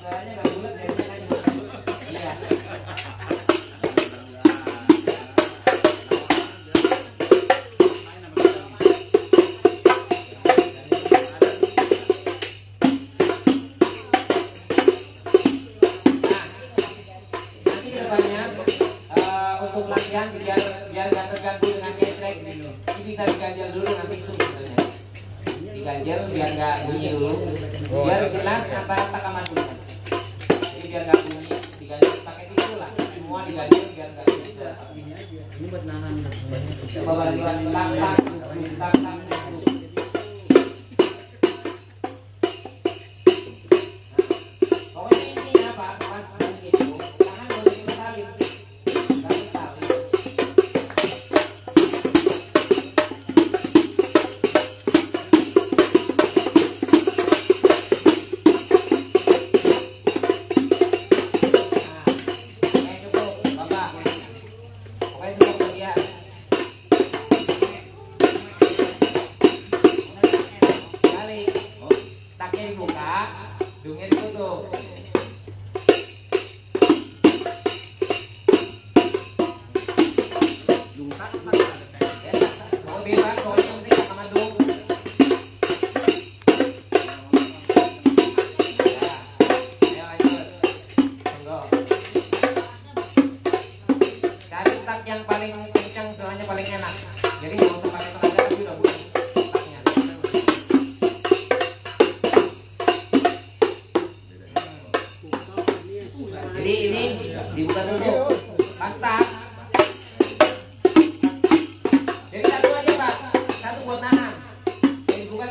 Caranya nggak bulat, jadinya kan juga. Iya. Nanti kedepannya untuk latihan biar nggak terganggu dengan gestrek, ini bisa diganjal dulu nanti sebenarnya. Diganjal biar nggak bunyi dulu, biar jelas antara tak sama dulu. Jadi biar nggak bunyi, diganjal pakai tisu lah, semua diganjal biar nggak bunyi. Ini buat nahan. Coba balik lagi, tak tak tak tak. Pokoknya intinya Pak, pas begitu, tangan boleh diputarin, tapi tali. Oke cukup, Bapak. Pokoknya semua bagian. Balik, taknya dibuka, hidungnya ditutup. Ya, mau bebas, pokoknya yang penting sama dung. Ya, ayo lanjut. Monggo. Cari tak yang paling kencang, soalnya paling enak. Jadi nggak usah pakai tenaga, tapi udah bukan taknya. Jadi ini dibuka dulu, pas tak. Jadi satu aja Pak, satu buat nahan. Yang dibuka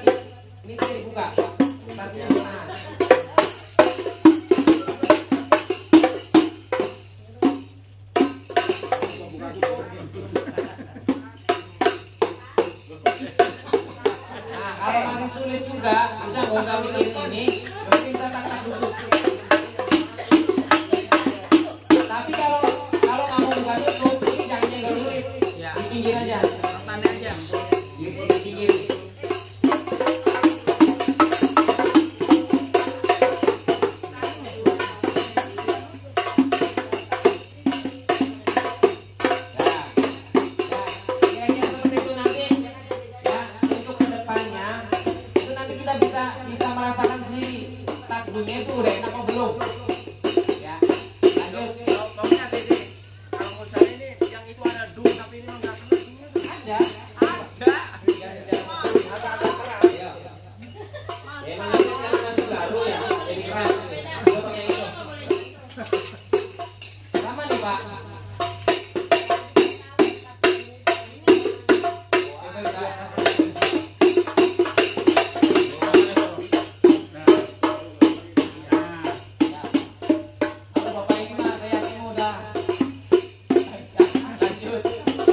ini tidak dibuka, satunya buat nahan. Nah, kalau masih sulit juga, udah nggak usah mikir ini, mesti kita tak dulu. Tapi kalau nggak mau buka tutup, ini jangan nyenggol sulit, Ya. di pinggir aja, Tanda aja. di pinggir. Kira-kira seperti itu nanti ya, untuk kedepannya itu nanti kita bisa merasakan sendiri takbunya itu udah enak apa belum ya. Lanjut. Pokoknya Dede, kalau menurut saya ini yang itu ada dung tapi ini nggak kena dungnya tuh. Ada Ada. emang ini kan masih baru ya, jadi keras. Coba yang itu sama nih Pak. Kalau Bapak ini mah saya yakin udah lanjut.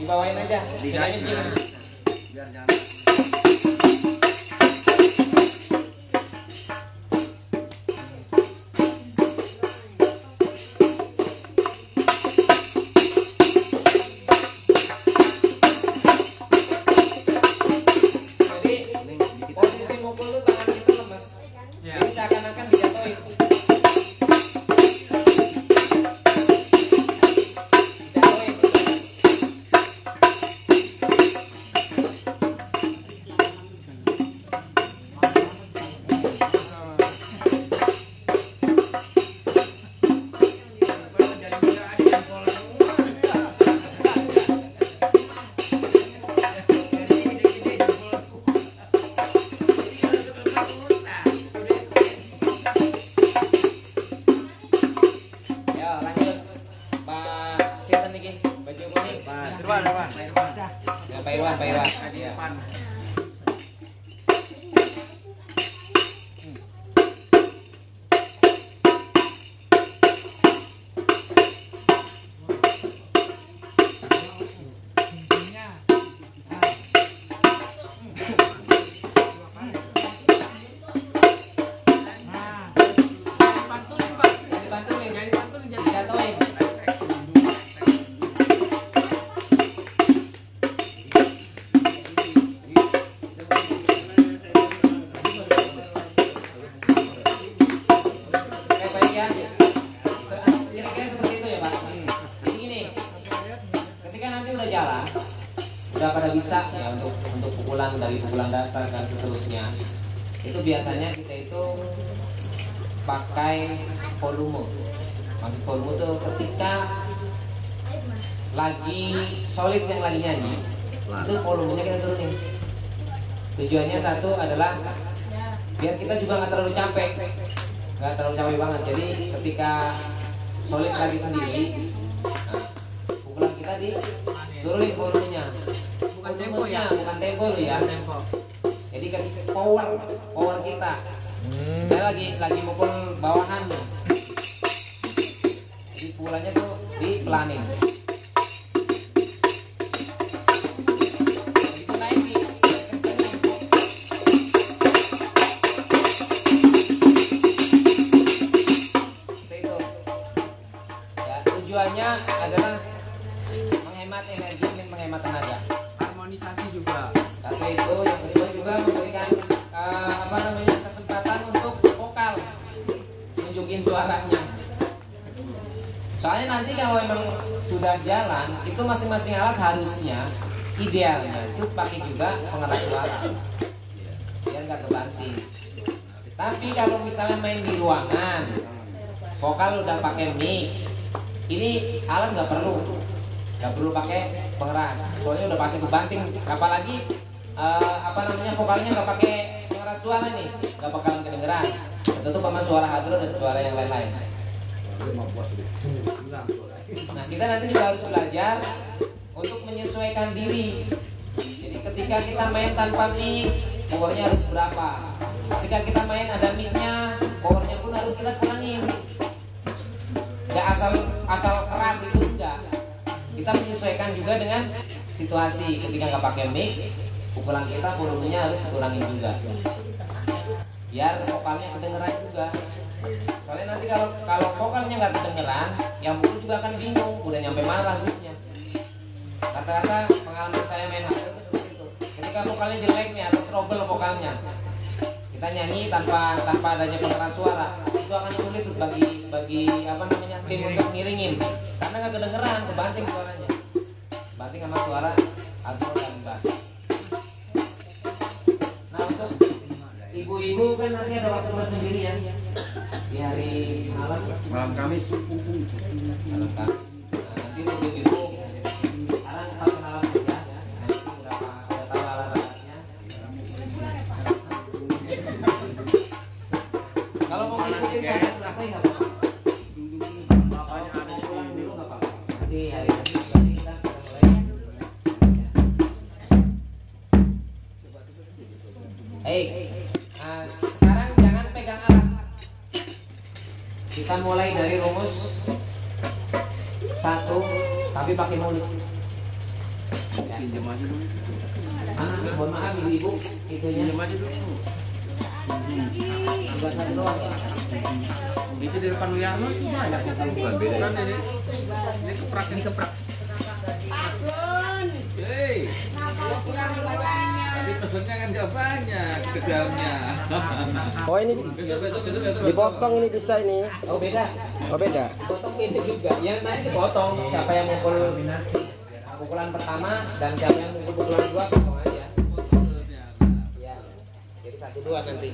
Dibawain aja. Digain Bilangin nah. gini. Biar jangan. Jadi posisi mukul tuh tangan kita lemes. Ya. Jadi seakan-akan dijatuhin. Dijatuhin. Ya lanjut. Pak Sinten niki baju kuning. Irwan. Ya, Pak Irwan. Iya. Dipantulin, Pak. Dipantulin. Jangan dipantulin, jangan Dijatuhin. Baik ya. Kira-kira seperti itu ya Pak. Jadi gini, ketika nanti udah jalan, udah pada bisa ya untuk pukulan dari pukulan dasar dan seterusnya, itu biasanya kita itu pakai volume. Maksud volume tuh ketika lagi solis yang lagi nyanyi, itu volumenya kita turunin. Tujuannya satu adalah biar kita juga nggak terlalu capek, nggak terlalu capek banget. Jadi ketika solis lagi sendiri, nah, pukulan kita diturunin volumenya. Bukan tempo ya. Bukan tempo lu ya. Tempo. Jadi power kita. Saya lagi mukul bawahan nih. Jadi pukulannya tuh dipelanin. Itu naik nih. Kencengin. Seperti itu. Ya, tujuannya adalah menghemat energi dan menghemat tenaga. Harmonisasi juga. Satu itu, yang kedua juga memberikan kesempatan untuk vokal nunjukin suaranya. Soalnya nanti kalau emang sudah jalan, itu masing-masing alat harusnya idealnya itu pakai juga pengeras suara, biar nggak kebanting. Tapi kalau misalnya main di ruangan, vokal udah pakai mic, ini alat nggak perlu pakai pengeras, soalnya udah pasti kebanting. Apalagi vokalnya nggak pakai pengeras suara nih, nggak bakalan kedengeran. Tentu sama suara hadro dan suara yang lain-lain. Nah kita nanti juga harus belajar untuk menyesuaikan diri. Jadi ketika kita main tanpa mic, powernya harus berapa? Ketika kita main ada mic-nya, powernya pun harus kita kurangin. Gak asal keras itu enggak. Kita menyesuaikan juga dengan situasi. Ketika nggak pakai mic, pukulan kita volumenya harus kurangin juga. Biar vokalnya kedengeran juga. Soalnya nanti kalau vokalnya nggak kedengeran, yang pukul juga akan bingung. Udah nyampe mana lagunya. Rata-rata pengalaman saya main hardcore itu seperti itu. Ketika vokalnya jelek nih atau trouble vokalnya, kita nyanyi tanpa adanya pengeras suara, itu akan sulit bagi tim untuk ngiringin karena nggak kedengeran, kebanting suaranya, banting sama suara alto dan bass. Nah untuk ibu-ibu kan nanti ada waktu tersendiri ya di hari malam Kamis. Nah, nanti untuk ibu sekarang perkenalan saja. Nanti udah tahu alat-alatnya. Kalau mau ngikutin sampai selesai nggak apa-apa. Bapaknya mau pulang dulu nggak apa-apa. Nanti hari ini berarti kita mulai. Sekarang jangan pegang alat. Kita mulai dari rumus 1, tapi pakai mulut. Pinjam aja dulu. Mohon maaf ibu-ibu, itunya. Pinjam aja dulu. Bukan satu doang ya. Itu di depan Wiarno itu banyak sih, bukan beda. Kan ini keprak. Hei, tadi pesennya kan gak banyak ke dalamnya. Oh ini Besok. dipotong ini bisa ini. Oh beda. Oh beda. Potong ini juga. Yang tadi dipotong. Siapa yang mukul pukulan pertama dan siapa yang mukul pukulan kedua potong aja. Ya. Jadi 1, 2 nanti.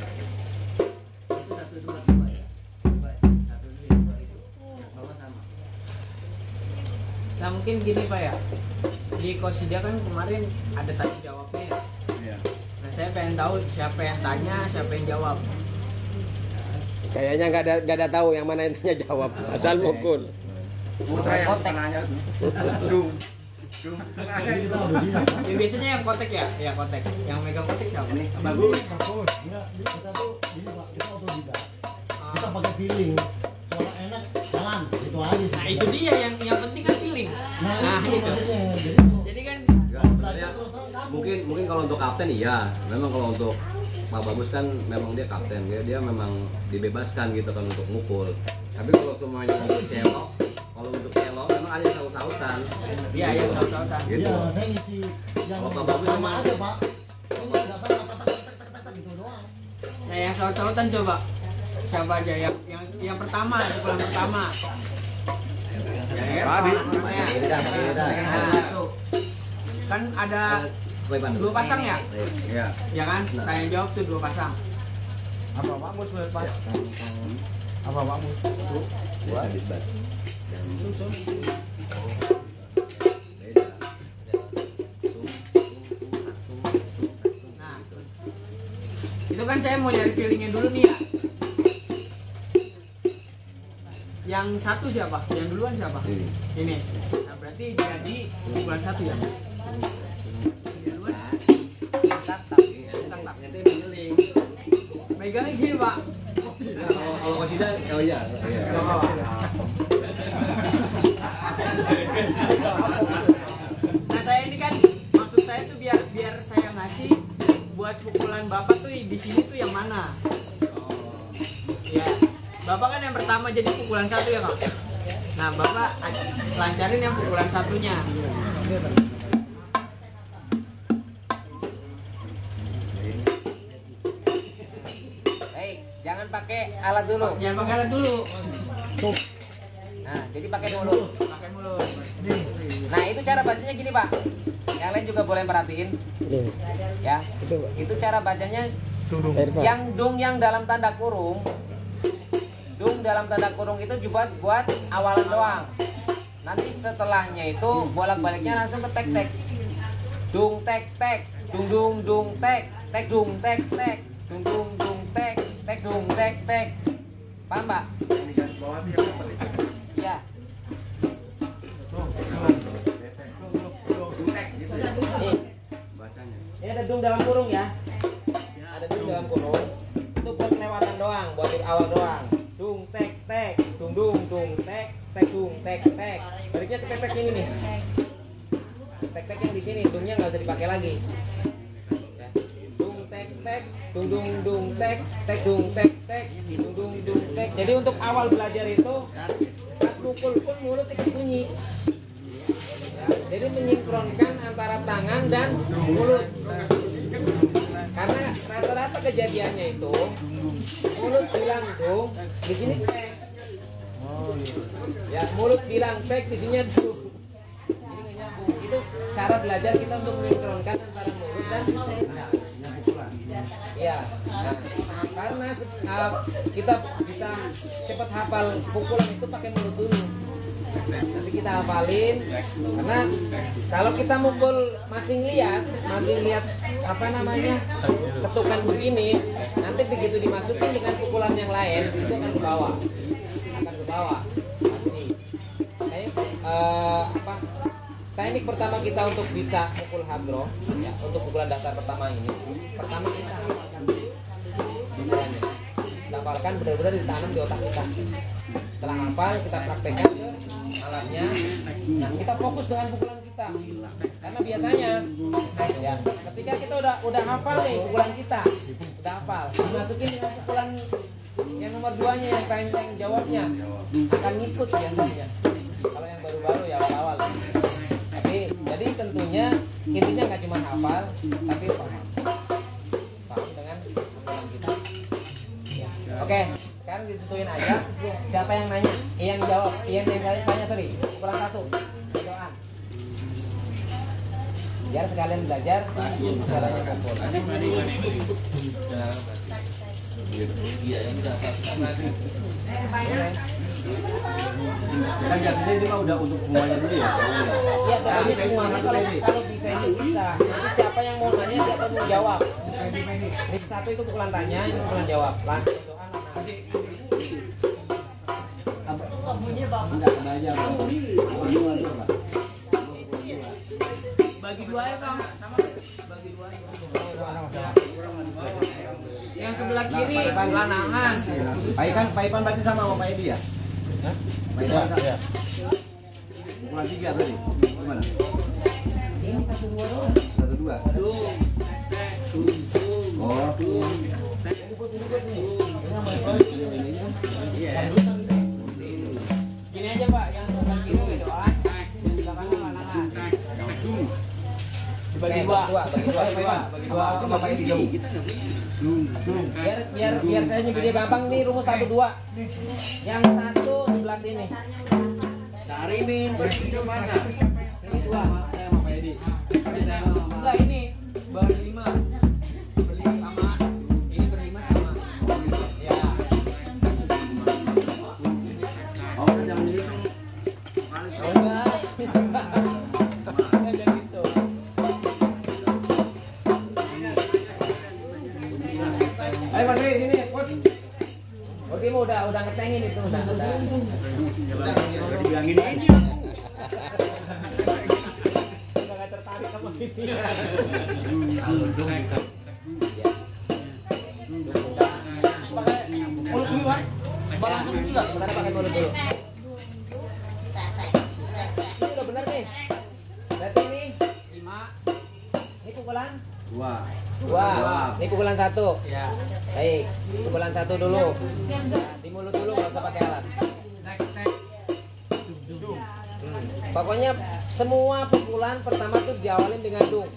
Nah mungkin gini Pak ya, di Kosida kan kemarin ada tanya jawabnya ya. Nah saya pengen tahu siapa yang tanya, siapa yang jawab. Kayaknya nggak ada tahu yang mana yang tanya jawab. Asal mukul. Putra yang nanya dung. Ya, biasanya yang kotek ya, kotek. Yang megang kotek siapa? Ini Bagus. Enggak, kita tuh ini Pak, kita otodidak. Kita pakai feeling. Suara enak, jalan. Itu aja sih. Nah itu dia yang penting kan feeling. Nah, itu maksudnya. Jadi kan sebenarnya mungkin kalau untuk kapten iya, memang kalau untuk Pak Bagus kan memang dia kapten, dia memang dibebaskan gitu kan untuk mukul. Tapi kalau semuanya untuk celok, memang ada yang tahu-tahutan. iya yang tahu-tahutan. Gitu. Iya, saya ngisi yang Kalau Pak Bagus sama memang aja, Pak. Ini enggak sama tak gitu doang. Nah yang tahu-tahutan coba siapa aja yang pertama, pukulan pertama. Tadi. Kan ada 2 pasang ya? Iya. Ya kan? Tanya jawab tuh 2 pasang. Apa Makmus pas? Apa Makmus? Habis bas. Nah, itu kan saya mau nyari feelingnya dulu nih ya. Yang satu siapa? Yang duluan siapa? Ini. Nah berarti jadi pukulan 1 ya. Megangnya gini Pak. Kalau Kosida, oh iya. Nah saya ini kan maksud saya tuh biar saya ngasih buat pukulan Bapak tuh di sini tuh yang mana? Ya, Bapak kan yang pertama jadi pukulan 1 ya Kak. Nah Bapak lancarin yang pukulan 1-nya. Jangan pakai alat dulu. Jangan pakai alat dulu. Nah, jadi pakai mulut. Pakai mulut. Nah, itu cara bacanya gini, Pak. Yang lain juga boleh perhatiin. Ya. Itu cara bacanya yang dung yang dalam tanda kurung. Dung dalam tanda kurung itu juga buat awalan doang. Nanti setelahnya itu bolak-baliknya langsung ke tek-tek. Dung tek tek, dung tek, tek dung tek tek, dung tek, tek dung tek tek. Paham, Pak? Ini garis bawah dia apa itu? Ya. dung dalam kurung ya. Ada dung dalam kurung. Itu buat kelewatan doang, buat di awal doang. Dung tek tek, dung tek tek dung tek tek. Baliknya tek tek ini nih. Tek tek yang di sini, dungnya nggak usah dipakai lagi. Ya. Dung tek tek, dung tek tek dung tek tek, dung tek. Jadi untuk awal belajar itu pas pukul pun mulut ikut bunyi. Jadi menyinkronkan antara tangan dan mulut. Karena rata-rata kejadiannya itu mulut bilang dung, di sini tek. Ya, mulut bilang tek, di sini dung. Jadi nggak nyambung. Itu cara belajar kita untuk menyinkronkan antara mulut dan ya. Nah, karena kita bisa cepat hafal pukulan itu pakai mulut dulu. Nanti kita hafalin, karena kalau kita mukul masih lihat apa namanya ketukan begini, nanti begitu dimasukin dengan pukulan yang lain itu akan ke bawah pasti. Kayak apa teknik pertama kita untuk bisa mukul hadroh ya, untuk pukulan dasar pertama ini, pertama kita hafalkan pukulannya, kita hafalkan benar-benar ditanam di otak kita. Setelah hafal kita praktekkan ke alatnya. Nah, kita fokus dengan pukulan kita. Karena biasanya ya, ketika kita udah hafal nih pukulan kita, udah hafal, dimasukin dengan pukulan yang nomor 2-nya yang panjang jawabnya akan ngikut biasanya. Kalau yang baru-baru ya awal-awal. Tapi jadi tentunya intinya nggak cuma hafal, tapi paham dengan pukulan kita. Ya. Oke. Sekarang ditentuin aja siapa yang nanya, yang jawab, yang tanya sorry, kurang satu berdoa. Biar sekalian belajar caranya kumpul. Kan jadinya itu mah udah untuk semuanya dulu ya. Iya, tapi semuanya kalau bisa itu bisa. Nanti siapa yang mau nanya, siapa yang mau jawab. Ini satu itu pukulan tanya, ini pukulan jawab. Langsung doa. Bagi dua ya Kang, sama bagi dua. Yang sebelah kiri lanangan. Pak Ipan berarti sama Pak Edi ya? Pak Ipan ya. Pukulan 3 tadi. Gimana? Ini 1-2 1-2. Oh. Gini aja Pak, yang sebelah kiri berdoa, yang sebelah kanan lanangan. Dibagi dua. Bagi dua sama Pak Edi gabung. Biar saya nyebutnya gampang nih, rumus 1-2. Yang satu sebelah sini. Sarimin, mana? Ini 2. Saya sama Pak Edi. Enggak, ini berlima. Berlima sama. Ini berlima sama. Ya. Oh, jangan gitu. Enggak. Enggak gitu. Ayo Mas Ri, sini, Put. Oke, udah ngetengin itu, udah. Bilangin aja. Udah gak tertarik sama ini. Mulut dulu, Pak. Langsung juga, bentar pakai mulut dulu. Ini udah bener nih. Berarti ini 5. ini pukulan 2. 2. Ini pukulan 1. Ya. Baik, pukulan 1 dulu. Nah, di mulut dulu, nggak usah pakai alat. Tek. Pokoknya semua pukulan pertama tuh diawalin dengan dung.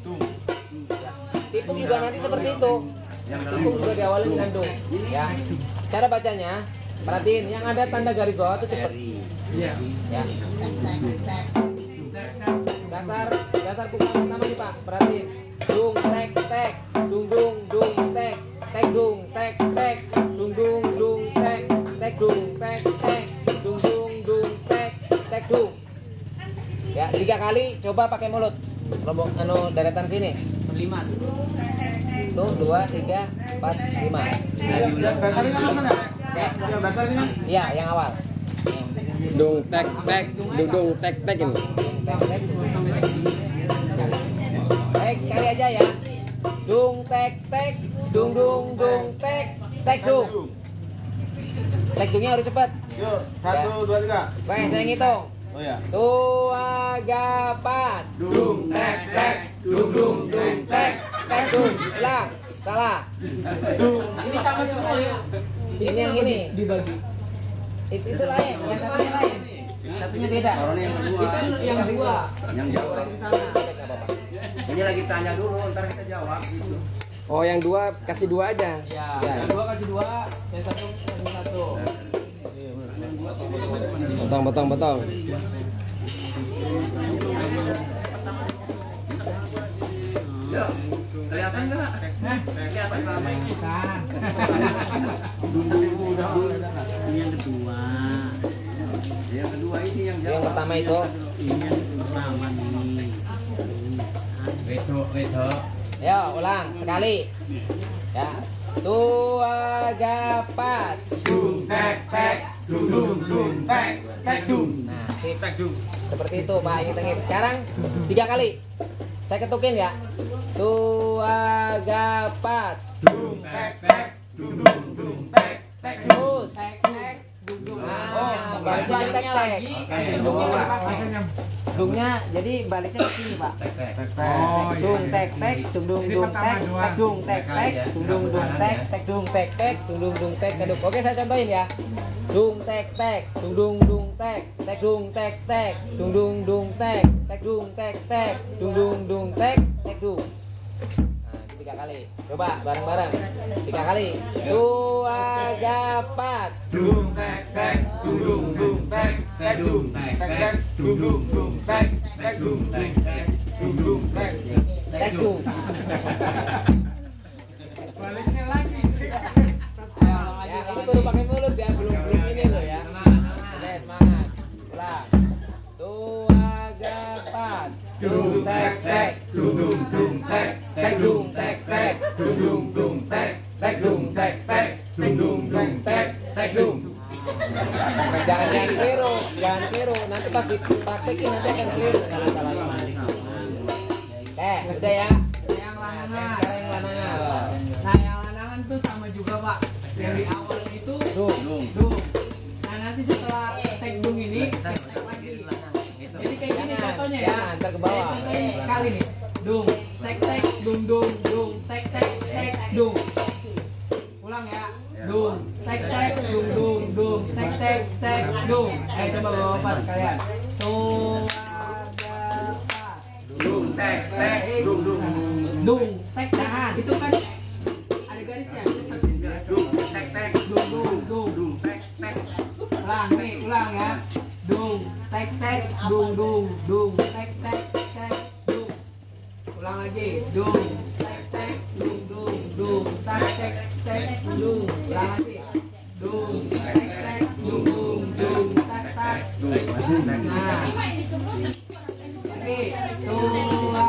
Ya. Tipung juga nanti seperti itu. Tipung juga diawalin dengan dung. Ya. Cara bacanya, perhatiin yang ada tanda garis bawah itu cepet. Ya. Dasar pukulan pertama nih Pak, perhatiin. Dung tek tek, dung tek, tek dung tek tek, dung tek, tek dung tek tek, dung tek, tek dung. Ya, 3 kali coba pakai mulut. Rombong deretan sini. Berlima. Tuh 2 3 4 5. Dasar ini kan ya? Oke. Yang dasar ini kan? Iya, yang awal. Dung tek tek, dung tek tek ini. Tek tek. Baik, sekali aja ya. dung tek tek, dung dung dung tek tek dung. Tek dungnya harus cepat. Yuk, 1, 2, 3. Oke, saya ngitung. Oh ya. Tua gapat, dung tek tek, dung dung dung tek tek dung. Ulang, salah. Ini sama semua ya. Ini yang ini. Dibagi. Itu lain, yang satunya lain. Satunya beda. Kalau ini yang kedua. Itu yang dua. Yang jawab. Di sana. Ini lagi tanya dulu, ntar kita jawab gitu. Oh, yang dua kasih dua aja. Ya, yang dua kasih dua, yang satu kasih satu. Potong. Yuk, kelihatan nggak? Kelihatan ramai. Ini yang kedua. Yang kedua ini yang Yang pertama itu. Ini yang pertama nih. Itu. Ya, ulang sekali. Ya. Tua gapat, dung tek tek, dung tek tek dung. nah, sip. Seperti itu, Pak. Ingat. Sekarang 3 kali. Saya ketukin ya. Tua gapat, Dung tek tek, dung tek tek. terus. Tek tek duduk. Nah, Pas baliknya baliknya tek. lagi. Dungnya jadi baliknya ke sini, Pak. Oh, Dung tek tek, dung dung dung tek, tek dung tek tek, dung dung dung tek, tek dung tek tek, dung dung dung tek, keduk. Oke, saya contohin ya. Dung tek tek, dung dung dung tek, tek dung tek tek, dung dung dung tek, tek dung tek tek, dung dung dung tek, tek dung. Nah, 3 kali. Coba bareng-bareng. 3 kali. Tua gapat, dung tek tek, dung tek tek dung tek tek, dung tek tek dung tek tek, dung tek tek dung. baliknya lagi. Ya, ini baru pakai mulut ya, belum ini loh ya. Oke, semangat. Ulang. Tua gapat, dung tek tek, Dung tek tek dung tek tek, dung tek tek dung tek tek, dung tek tek dung. Jangan keliru. Nanti pas dipraktekin nanti akan keliru. Udah ya. Yang lanangan. Sekarang yang lanangan. Nah, yang lanangan tuh sama juga, Pak. Yang di awal itu Dung. Nah, nanti setelah tek dung ini tek lagi. Jadi kayak gini contohnya ya. Jangan, ntar ke bawah. Contohnya sekali nih. Dung, tek tek, dung, tek tek, tek dung. Ulang ya. Dung, tek tek, dung, tek tek, tek dung. Coba bapak sekalian. Tuh ada pas. dung tek tek, Dung, tek tek. Itu kan ada garisnya. dung tek tek, dung tek tek. Ulang ya. Dung, tek tek, dung, tek tek, tek dung. Ulang lagi. Dung, tek tek, dung, tek tek, tek dung. Ulang lagi. Dung, tek tek, dung, tek tek. Nah. Lagi. Tua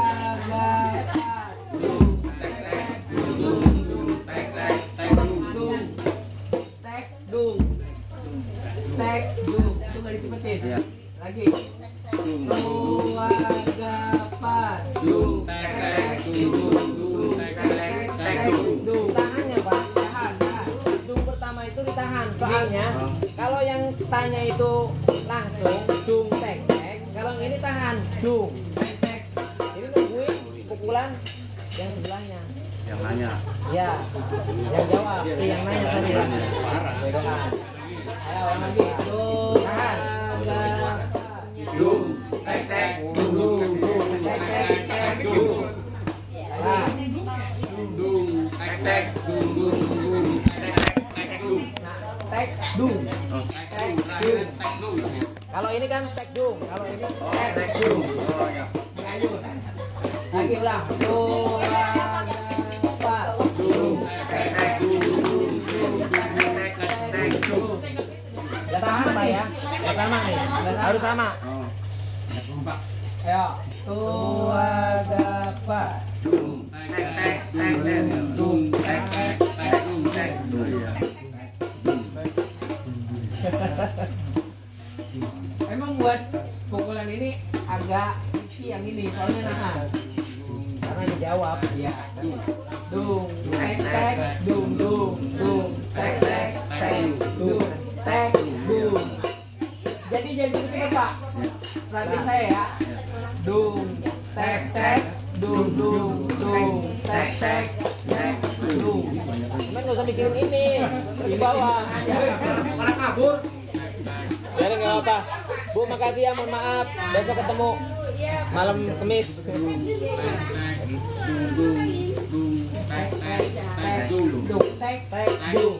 gapat. Dung, tek tek, dung, tek tek, tek dung. Tek dung. Tek dung. Itu nggak dicepetin. Lagi. Tua gapat. Dung, tek tek, dung, tek tek, tek dung. Tahannya, Pak. Tahan. Dung pertama itu ditahan. Soalnya kalau yang tanya itu langsung dung tek tek, kalau ini tahan dung tek tek. Jadi nungguin pukulan yang sebelahnya. Yang nanya. Ya, yang jawab, yang nanya tadi. Bedokan. Ayo ulang lagi. Tahan. Dung tek tek, dung tek tek, tek dung. Nah, Tek tek, dung tek tek, tek dung. tek dung. Tek dung. Kalau ini kan tek dung, kalau ini Tek dung. Oh ya. lagi ulang. Tua gapat. Tek tek, dung tek tek, dung. Ya tahan, Pak ya. Yang sama nih. Harus sama. Ayo. Tua gapat. Tek tek, tek tek, dung tek tek, tek dung tek. Oh iya. Emang buat pukulan ini agak tricky yang ini soalnya nahan. karena dijawab. Iya. Dung tek tek dung dung tek tek tek dung tek dung. Jadi jangan begitu Pak. Perhatiin saya ya. Dung tek tek dung tek tek tek dung. Cuman nggak usah mikirin ini, terus bawah. Orang kabur. Jadi nggak apa. Bu, makasih ya, mohon maaf. Besok ketemu malam Kamis. Dung tek tek dung.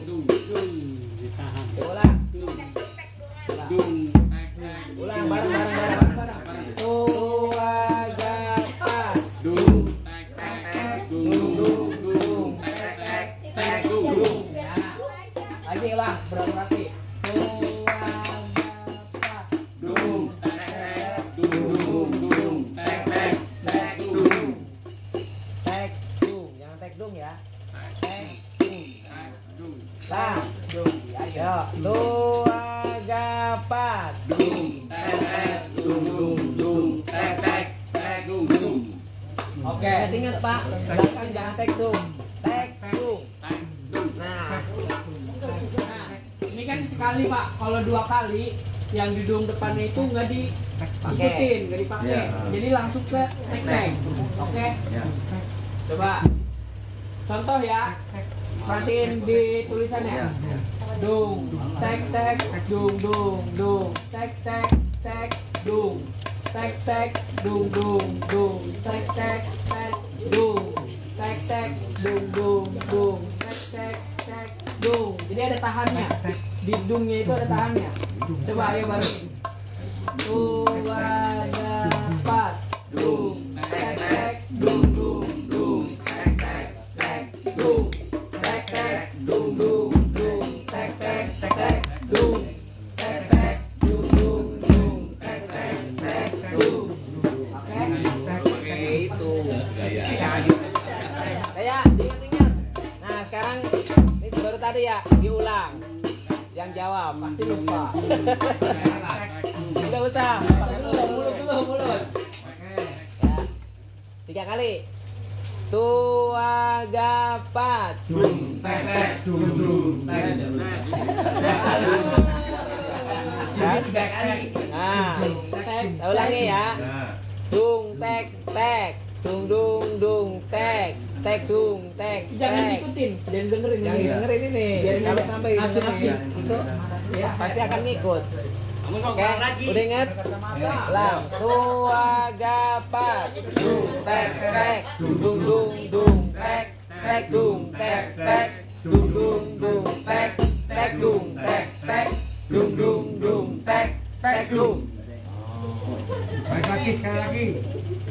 Ulang. Ulang bareng. Tua gapat. Lagi ulang berarti. Tek dung, jangan tek dung ya. Tek dung. Lah, dung. Ayo, tua gapat. Oke. Ingat Pak, belakang jangan tek dung. Tek dung. Nah, Ini kan sekali Pak, kalau 2 kali yang di dung depannya itu nggak diikutin, nggak dipakai. Jadi langsung ke tek tek. Oke. Coba. Contoh ya. Perhatiin di tulisannya. Dung, tek tek, dung tek tek tek dung. Tek tek dung tek tek tek dung. Tek tek dung tek tek tek dung. Jadi ada tahannya. Di dungnya itu ada tahannya. Coba ayo bareng. Tua dapat dung tek tek dung tek tek tek dung tek tek dung tek tek tek dung tek tek dung tek tek tek dung. Oke. Itu gaya. kayak diingat-ingat. Nah, sekarang ini baru tadi ya, diulang. Yang jawab pasti lupa. Tidak usah. Mulut. Ya. 3 kali. Tua gapat. Kan? 3 kali. Nah, saya ulangi ya. Dung tek tek, dung tek dung tek. Jangan diikutin, jangan dengerin Yang ini. dengerin ini. Biarin Kalau aja. sampai Nafsu-nafsu. itu ya pasti akan ngikut. Oke, udah inget? Lang, tua gapat, dung tek tek, dung tek tek dung tek tek, dung tek tek dung tek tek, dung tek tek dung. Baik lagi, sekali lagi.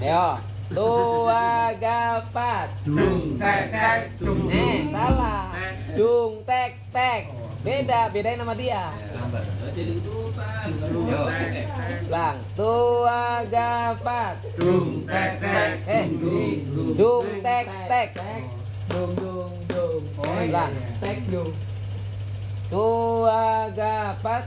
Ayo, tua gapat. Salah. Dung tek tek. Bedain nama dia. Lang, tua gapat. Dung tek tek. Lang, Tek dung. tua gapat.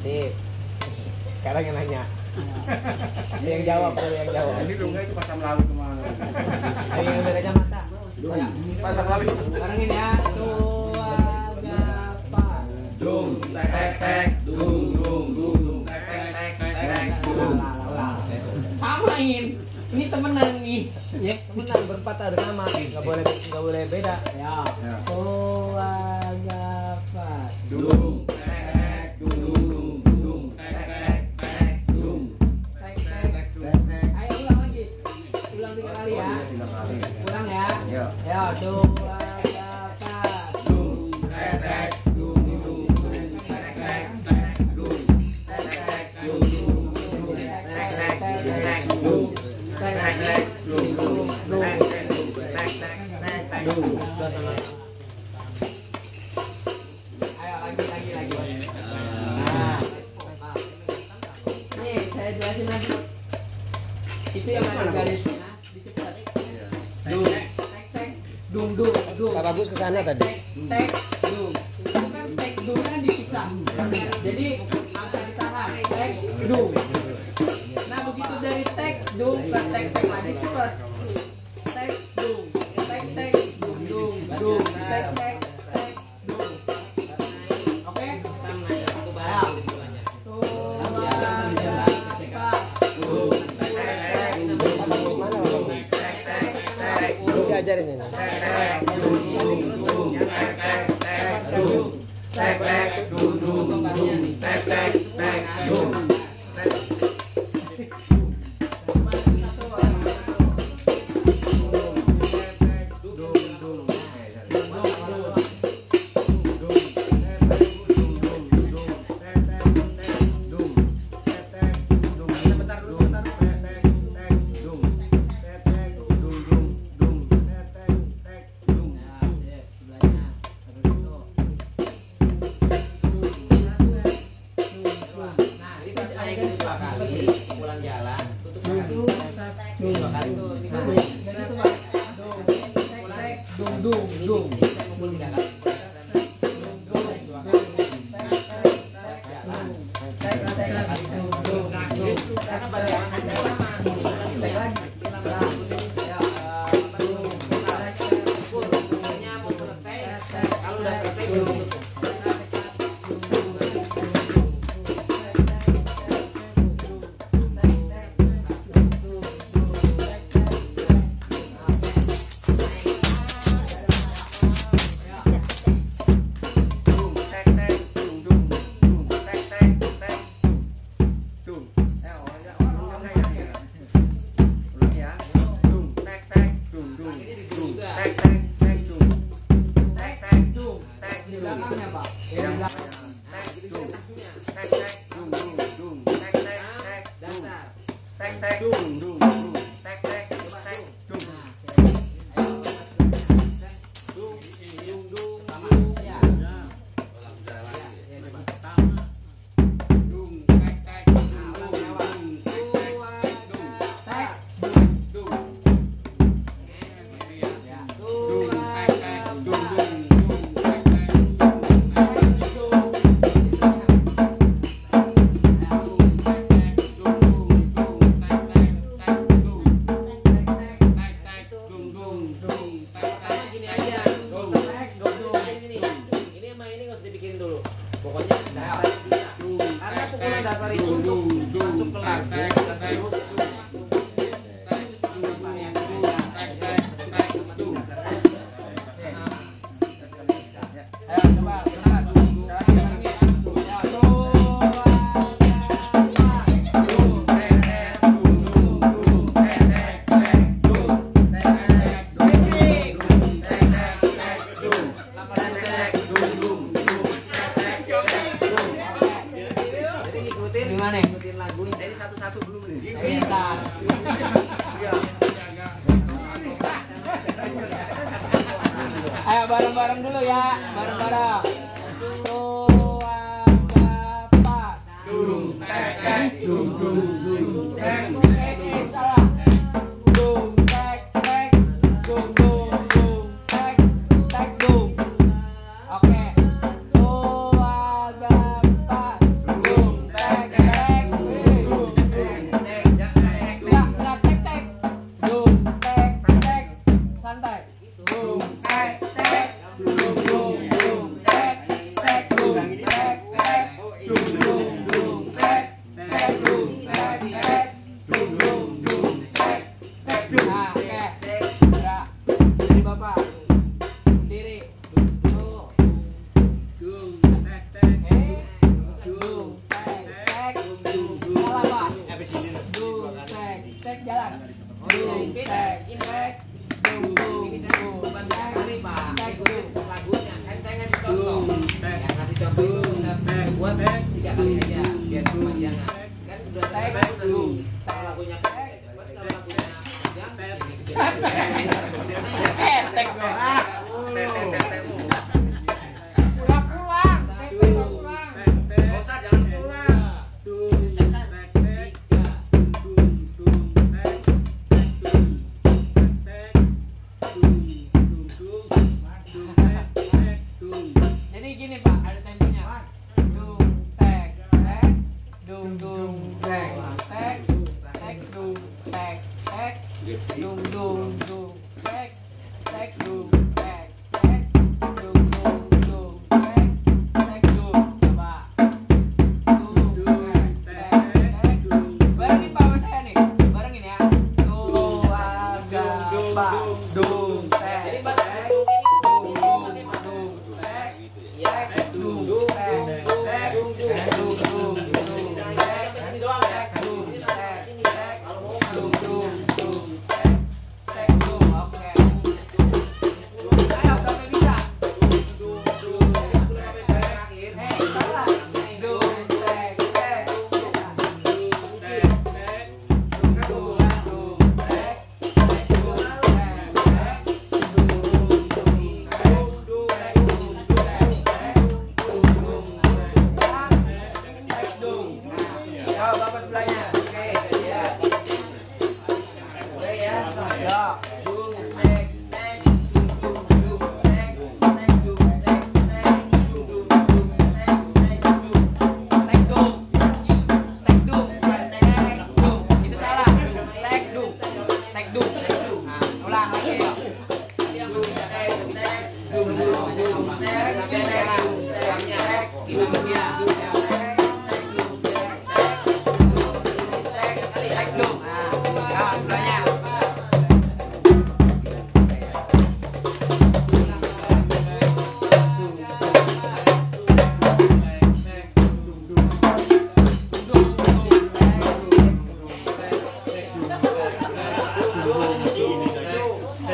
Sip. Sekarang yang nanya. Yang jawab, yang jawab. Ini dungnya itu pasang lalu kemana? Ayo yang udah kacamata. Pasang lalu. Sekarang ini ya. Tua gapat. Samain. Ini temenan nih. Ya. Temenan berempat ada sama, nggak boleh beda. Ya. Tua gapat. Tek tek. Ayo ulang lagi. Ulang 3 kali ya. Ulang ya. Ya, tua gapat. Ayo lagi. Nah. Nih, saya jelasin lagi. Itu yang ada garisnya dicepat. Tek tek. dung dung dung. Pak Bagus kesana tadi. Tek dung. Itu kan tek dung kan dipisah. Jadi agak ditahan. Tek dung. Nah begitu dari tek dung ke tek tek lagi cepet. Tek dung. Tek tek dung dung dung. Tek tek tek dung. Oke? Ayo. Diajarin ini. Ayo bareng-bareng dulu ya, bareng-bareng. Salah. Dung tek tek, dung dung dung tek tek dung. Oke. Dung tek tek, dung tek tek, santai. Dung tek tek, dung dung dung tek tek dung tek tek, dung dung dung tek tek dung tek tek, dung dung dung tek tek dung. Nah, oke. Ya. Dari Bapak. Diri. Dung tek tek. Dung tek tek. Salah, Pak. Dung tek tek jalan. Dung tek tek. Dung dung dung tek tek dung. Lagunya kan saya ngasih contoh. Ya, ngasih contoh itu buat 3 kali aja biar kepanjangan. Kan udah Tek tek dung. kalau lagunya pendek, buat kalau lagunya panjang Tek dong. dung tek Jadi tek tek dung dung tek ya tek dung dung tek tek dung dung dung dung tek Ini doang ya. dung tek tek dung dung tek tek dung oke ayo sampai bisa salah dung tek tek Yo, bapak sebelahnya. Oke, ya. Oke ya, yo. Dung tek tek dung dung tek tek dung tek tek dung dung tek tek dung tek dung tek dung tek dung itu salah tek dung tek dung nah ulang lagi ya dung tek tek dung dung dung tek tek dung tek tek itu dia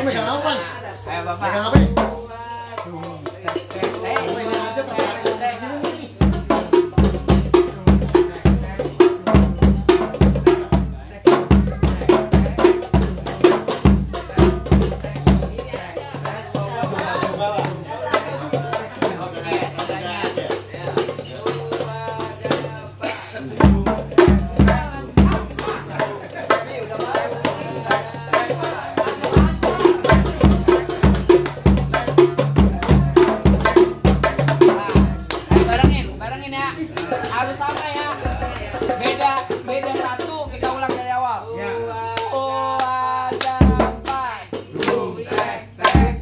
Megang apa? ayo bapak Megang apa? barengin ya harus sama ya beda satu kita ulang dari awal oh ada empat dung tek tek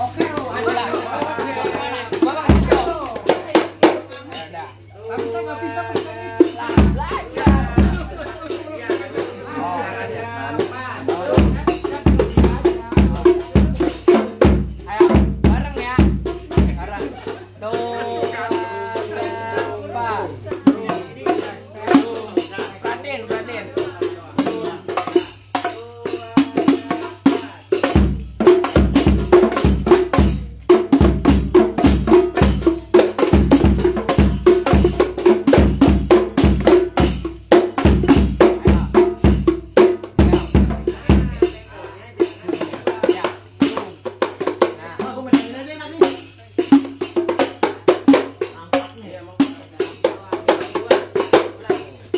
oke lu udah ini satu mana bapak kasih jauh tapi saya nggak bisa ayo bareng ya bareng tuh perhatiin Aku megangin aja enak nih.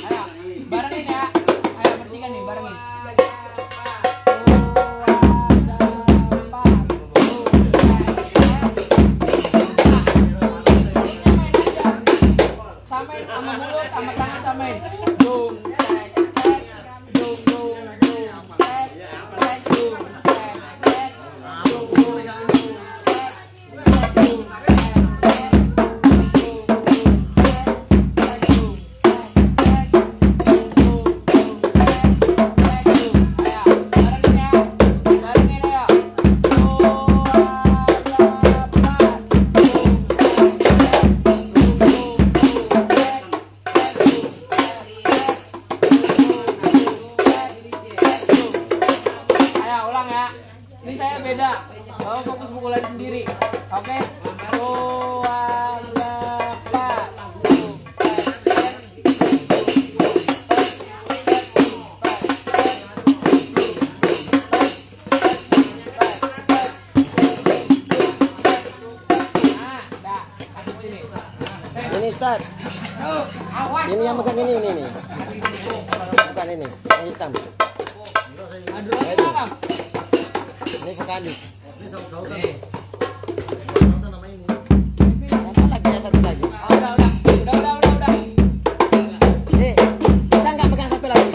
ayo barengin ya ayo bertiga nih barengin samain sama mulut sama tangan samain dung tek tek dung dung dung tek tek dung tek tek dung dung dung tek dung Ayo ulang ya. Ini saya beda. Bapak fokus pukulan sendiri. Oke. Dua, empat. Ini Ustaz. Ini yang pegang ini nih. Bukan ini, yang hitam. Aduh lagi belakang. Ini vokalis. Ini sautan. Namanya ini. Siapa lagi ya satu lagi? Udah. Bisa nggak pegang satu lagi?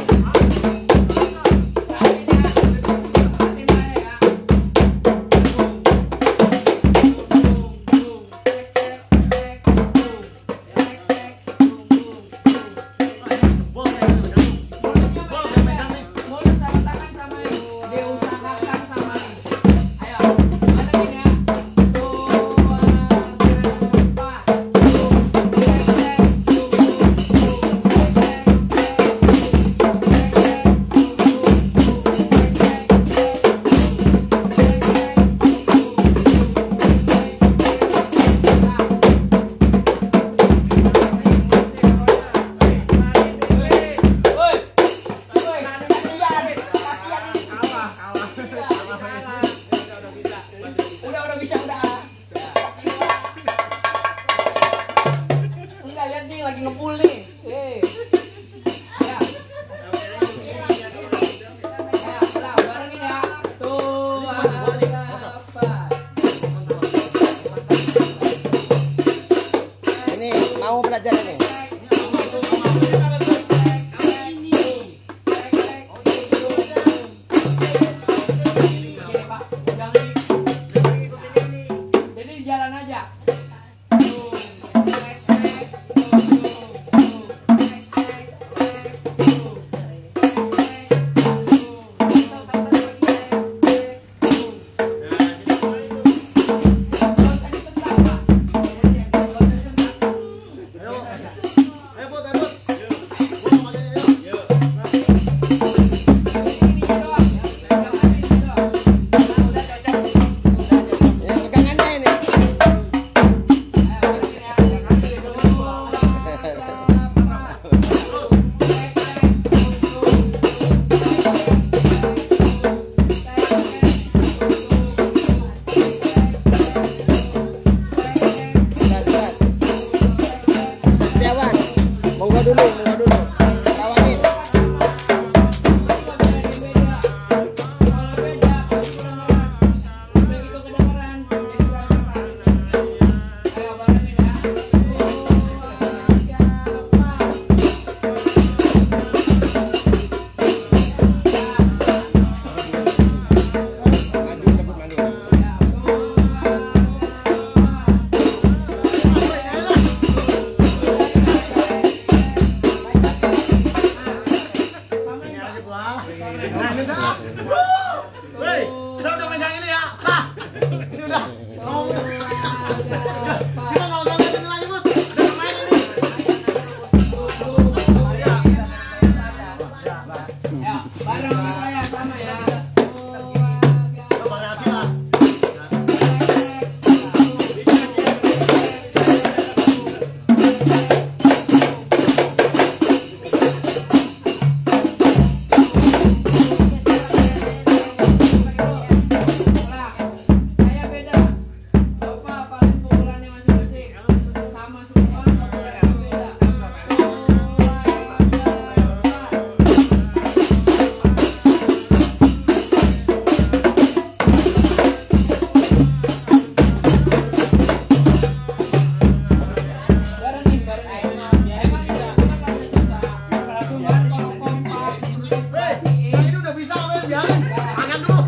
lagi ngepul nih. Ya. Ya, udah barengin ya. Tuh, apa? Ini mau belajar ini. Jadi di jalan aja. Yang pegangannya ini. Ustaz. Ustaz Setiawan. Monggo dulu. Rawanin. Maju dapat maju. Nah, ini udah. Woi, saya udah megang ini ya. Sah. Ini udah. Kita nggak usah ngeliatin lagi, Bud. Udah main ini. Bareng sama saya sama ya. Variasi lah. Saya beda. Bapak paling pukulannya masing-masing. Sama semua, tapi saya beda. Barengin. Emang ini bukan hanya susah. Cuma kalau kompak, Ini udah bisa lo biarin. Makan dulu.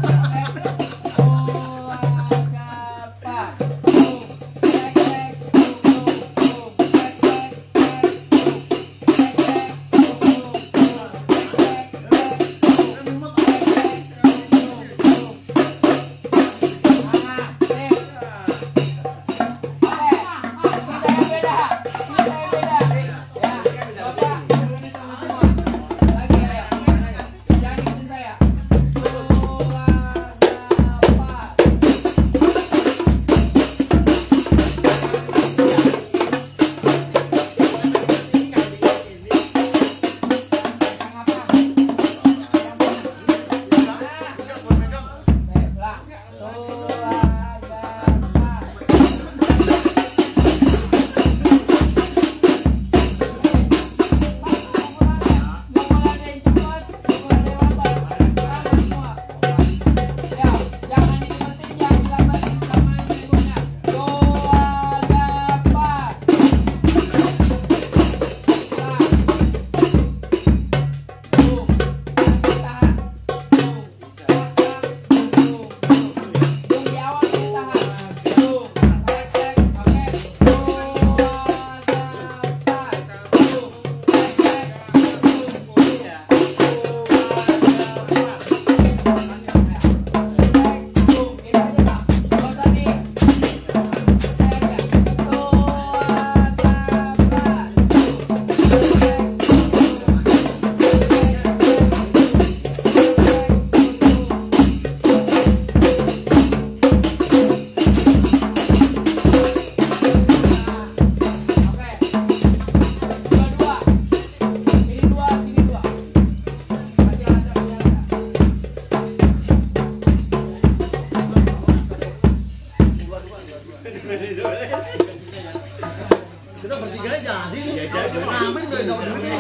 Kita bertiga aja jadi. Ramen udah dong dulu.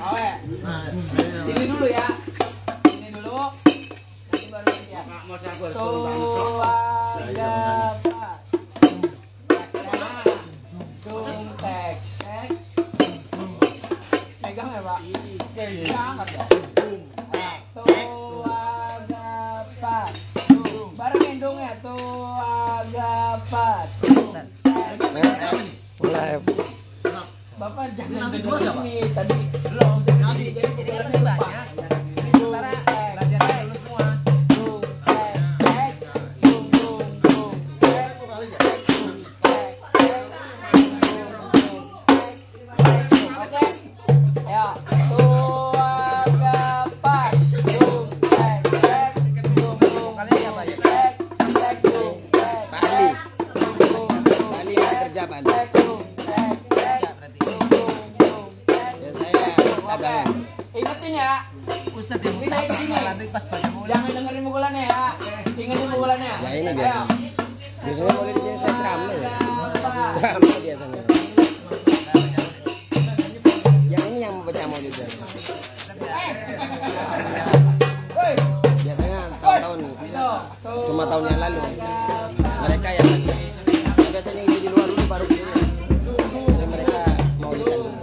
Oh ya. Sini dulu ya. Sini dulu. Nanti baru ya. Masa aku harus Tuagapat. Dung tek tek. Pegang ya Pak. Angkat ya. Tuagapat. Barengin dong ya. Tuagapat. Mulai. Bapak jangan duduk sini tadi belum jadi harusnya banyak. Sementara belajar dulu semua. Oke. Ya, tuagapat. Dung tek tek. Dung kalian siapa ya? Tek tek dung tek. Pak Ali. Pak Ali masih kerja Pak Ali. Ya saya ada. Ingetin ya, Ustaz yang bisa di sini. Jangan dengerin pukulannya ya. Ingetin pukulannya. Ya ini biar. Biasanya boleh di sini saya ceramah ya. Ceramah biasanya. Yang ini yang membaca mau juga. Biasanya tahun-tahun cuma tahun yang lalu mereka yang biasanya isi di luar dulu baru di sini. Jadi mereka mau lihat.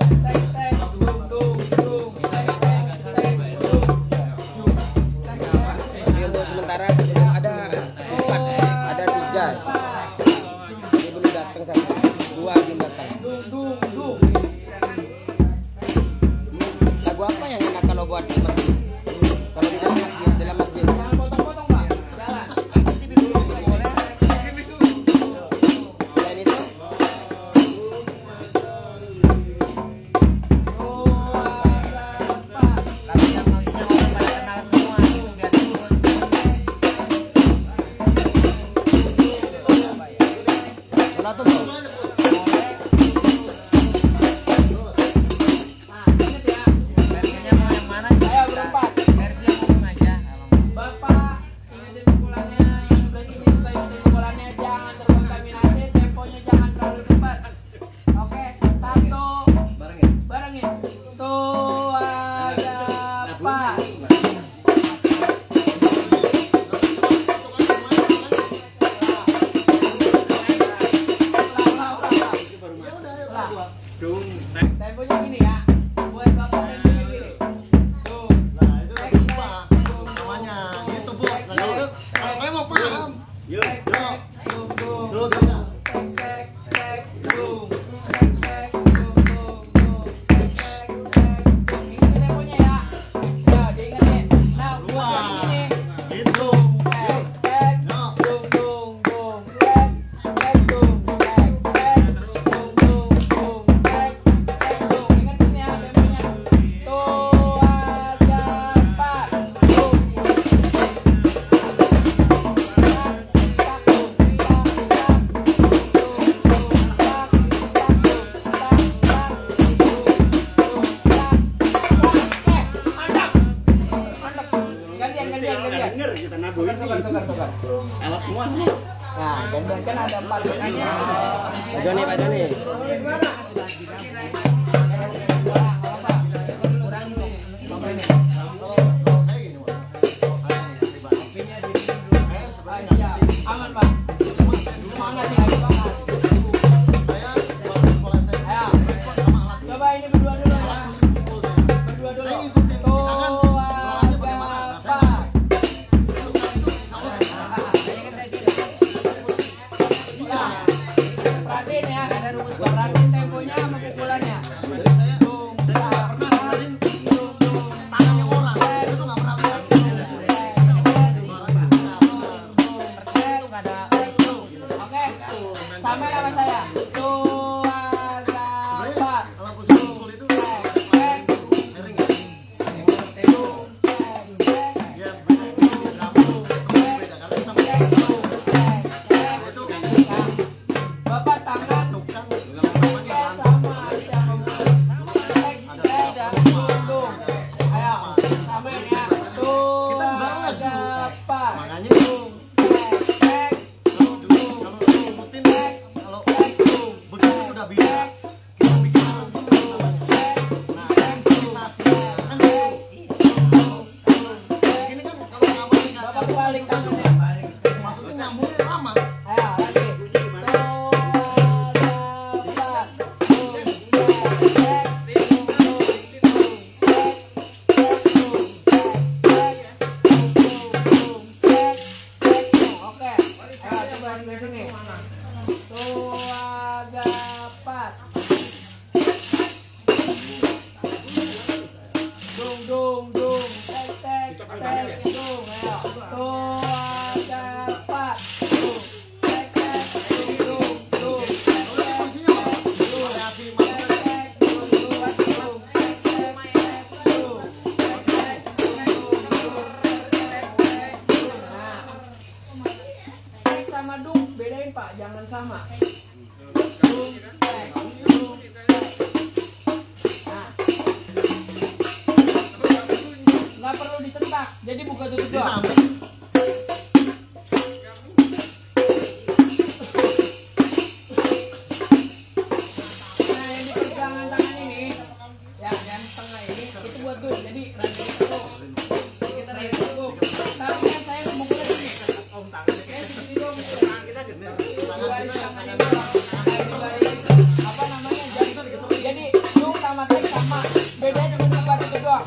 Tapi untuk sementara sebelum ada 4, ada 3. Ini belum datang satu, 2 belum datang. Lagu apa yang enak kalau buat masjid? Kalau di dalam masjid, Selain itu, sholat tuh bro. Ayo berempat. Bapak, ingetin pukulannya yang sebelah sini juga ingetin pukulannya jangan terkontaminasi, temponya jangan terlalu cepat. Oke, 1. Barengin. Tuagapat. Temponya gini ya. Buat bapak temponya gini. Nah, itu lagi Pak. Namanya gitu, Bu. Nah, kalau saya mau paham. Yuk. Tukar. Alat semua. Nah, gantian kan ada 4. Pak Joni. Aman Pak. Semangat nih, ayo banget. Ayo. Coba ini berdua dulu ya. Berdua dulu. Perhatiin ya, perhatiin temponya sama pukulannya. Oke, sama sama saya. Tuagapat. Bapak tangan sama siapa? Dan punggung. Ayo, samain ya. Tuagapat. ke sini. Tuh agak pas. Dung tek dung ayo. Tuh agak pas. Tek dung tek sama dung bedain Pak, jangan sama. Dung tek. Nah. Nggak perlu disentak, jadi buka tutup doang. Nah, yang di pergelangan tangan ini, ya yang tengah ini itu buat dung. Jadi rantai itu, kita rantai itu. Tapi kan saya mukulnya sini. Saya sini doang. Dibaris tangan ini doang. Dibaris apa namanya jatuh gitu. Jadi dung sama tek sama, bedanya cuma buka tutup doang.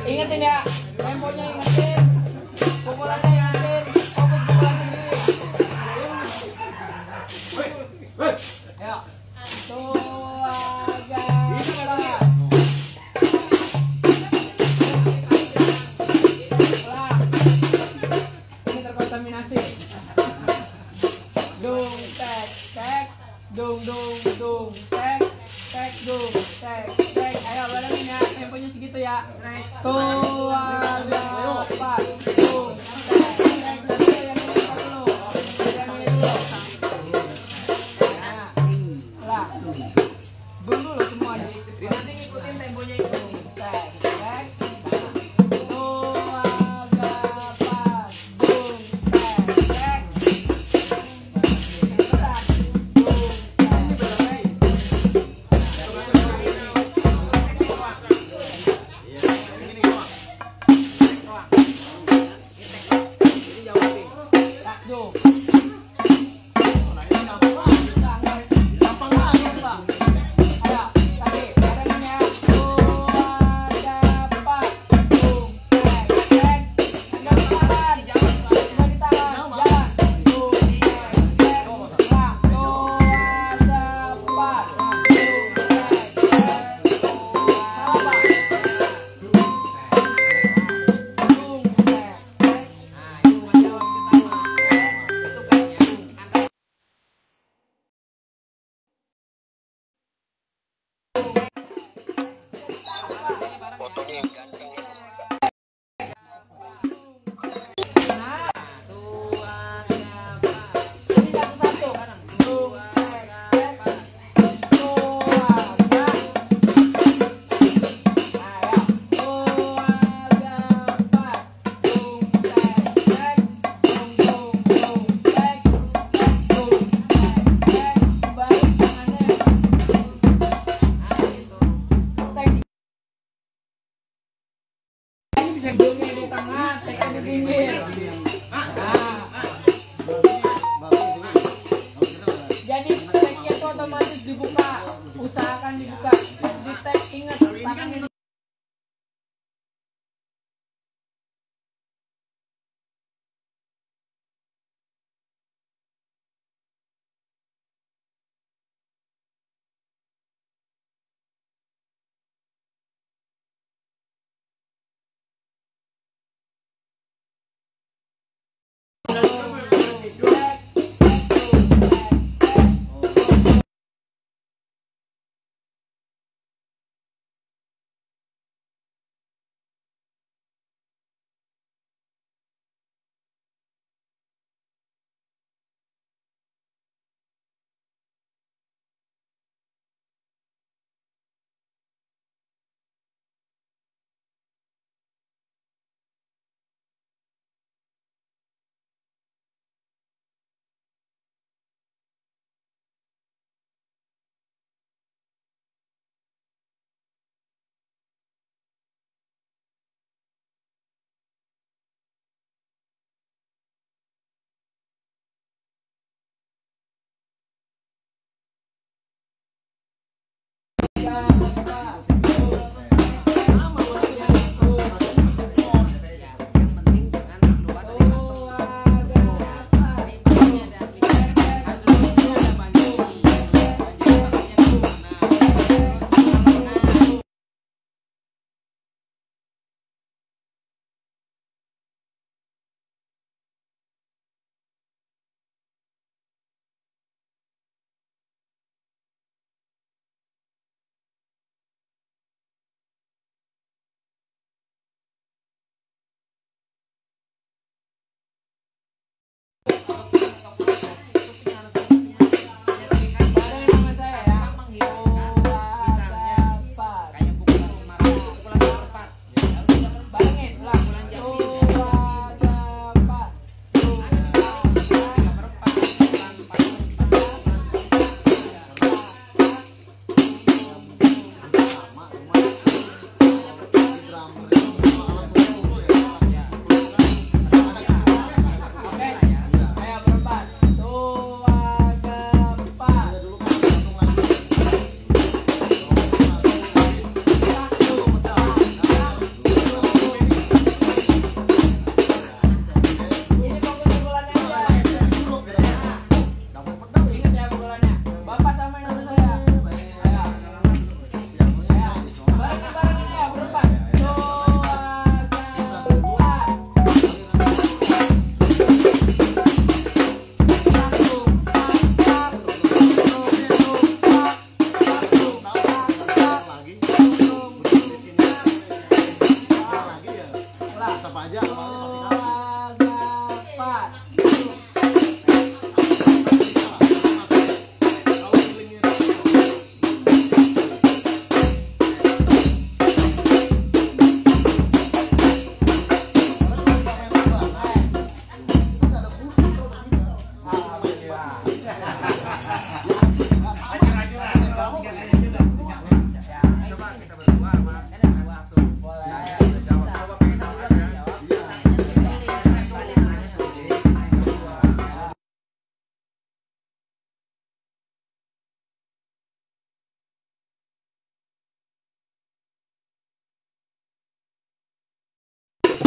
Ingetin ya, temponya ingetin, pukulannya ingetin, fokus pukulan sendiri. Ayo, tuh agak pelan. Ini terkontaminasi. Dung tek tek, dung tek tek dung tek tek. Ayo balangin ya, temponya segitu ya. Tuh agak pas. Dung tek tek. Tadi yang ini dulu. Yang ini dulu. Nah, lah. Dulu semua nih. Nanti ngikutin temponya itu. Tek tek. Tuh agak pas. Dung tek tek. Sebelumnya di tengah, tekan di pinggir. Nah. Jadi teknya itu otomatis dibuka, usahakan dibuka. Di tek ingat tangannya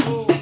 Oh.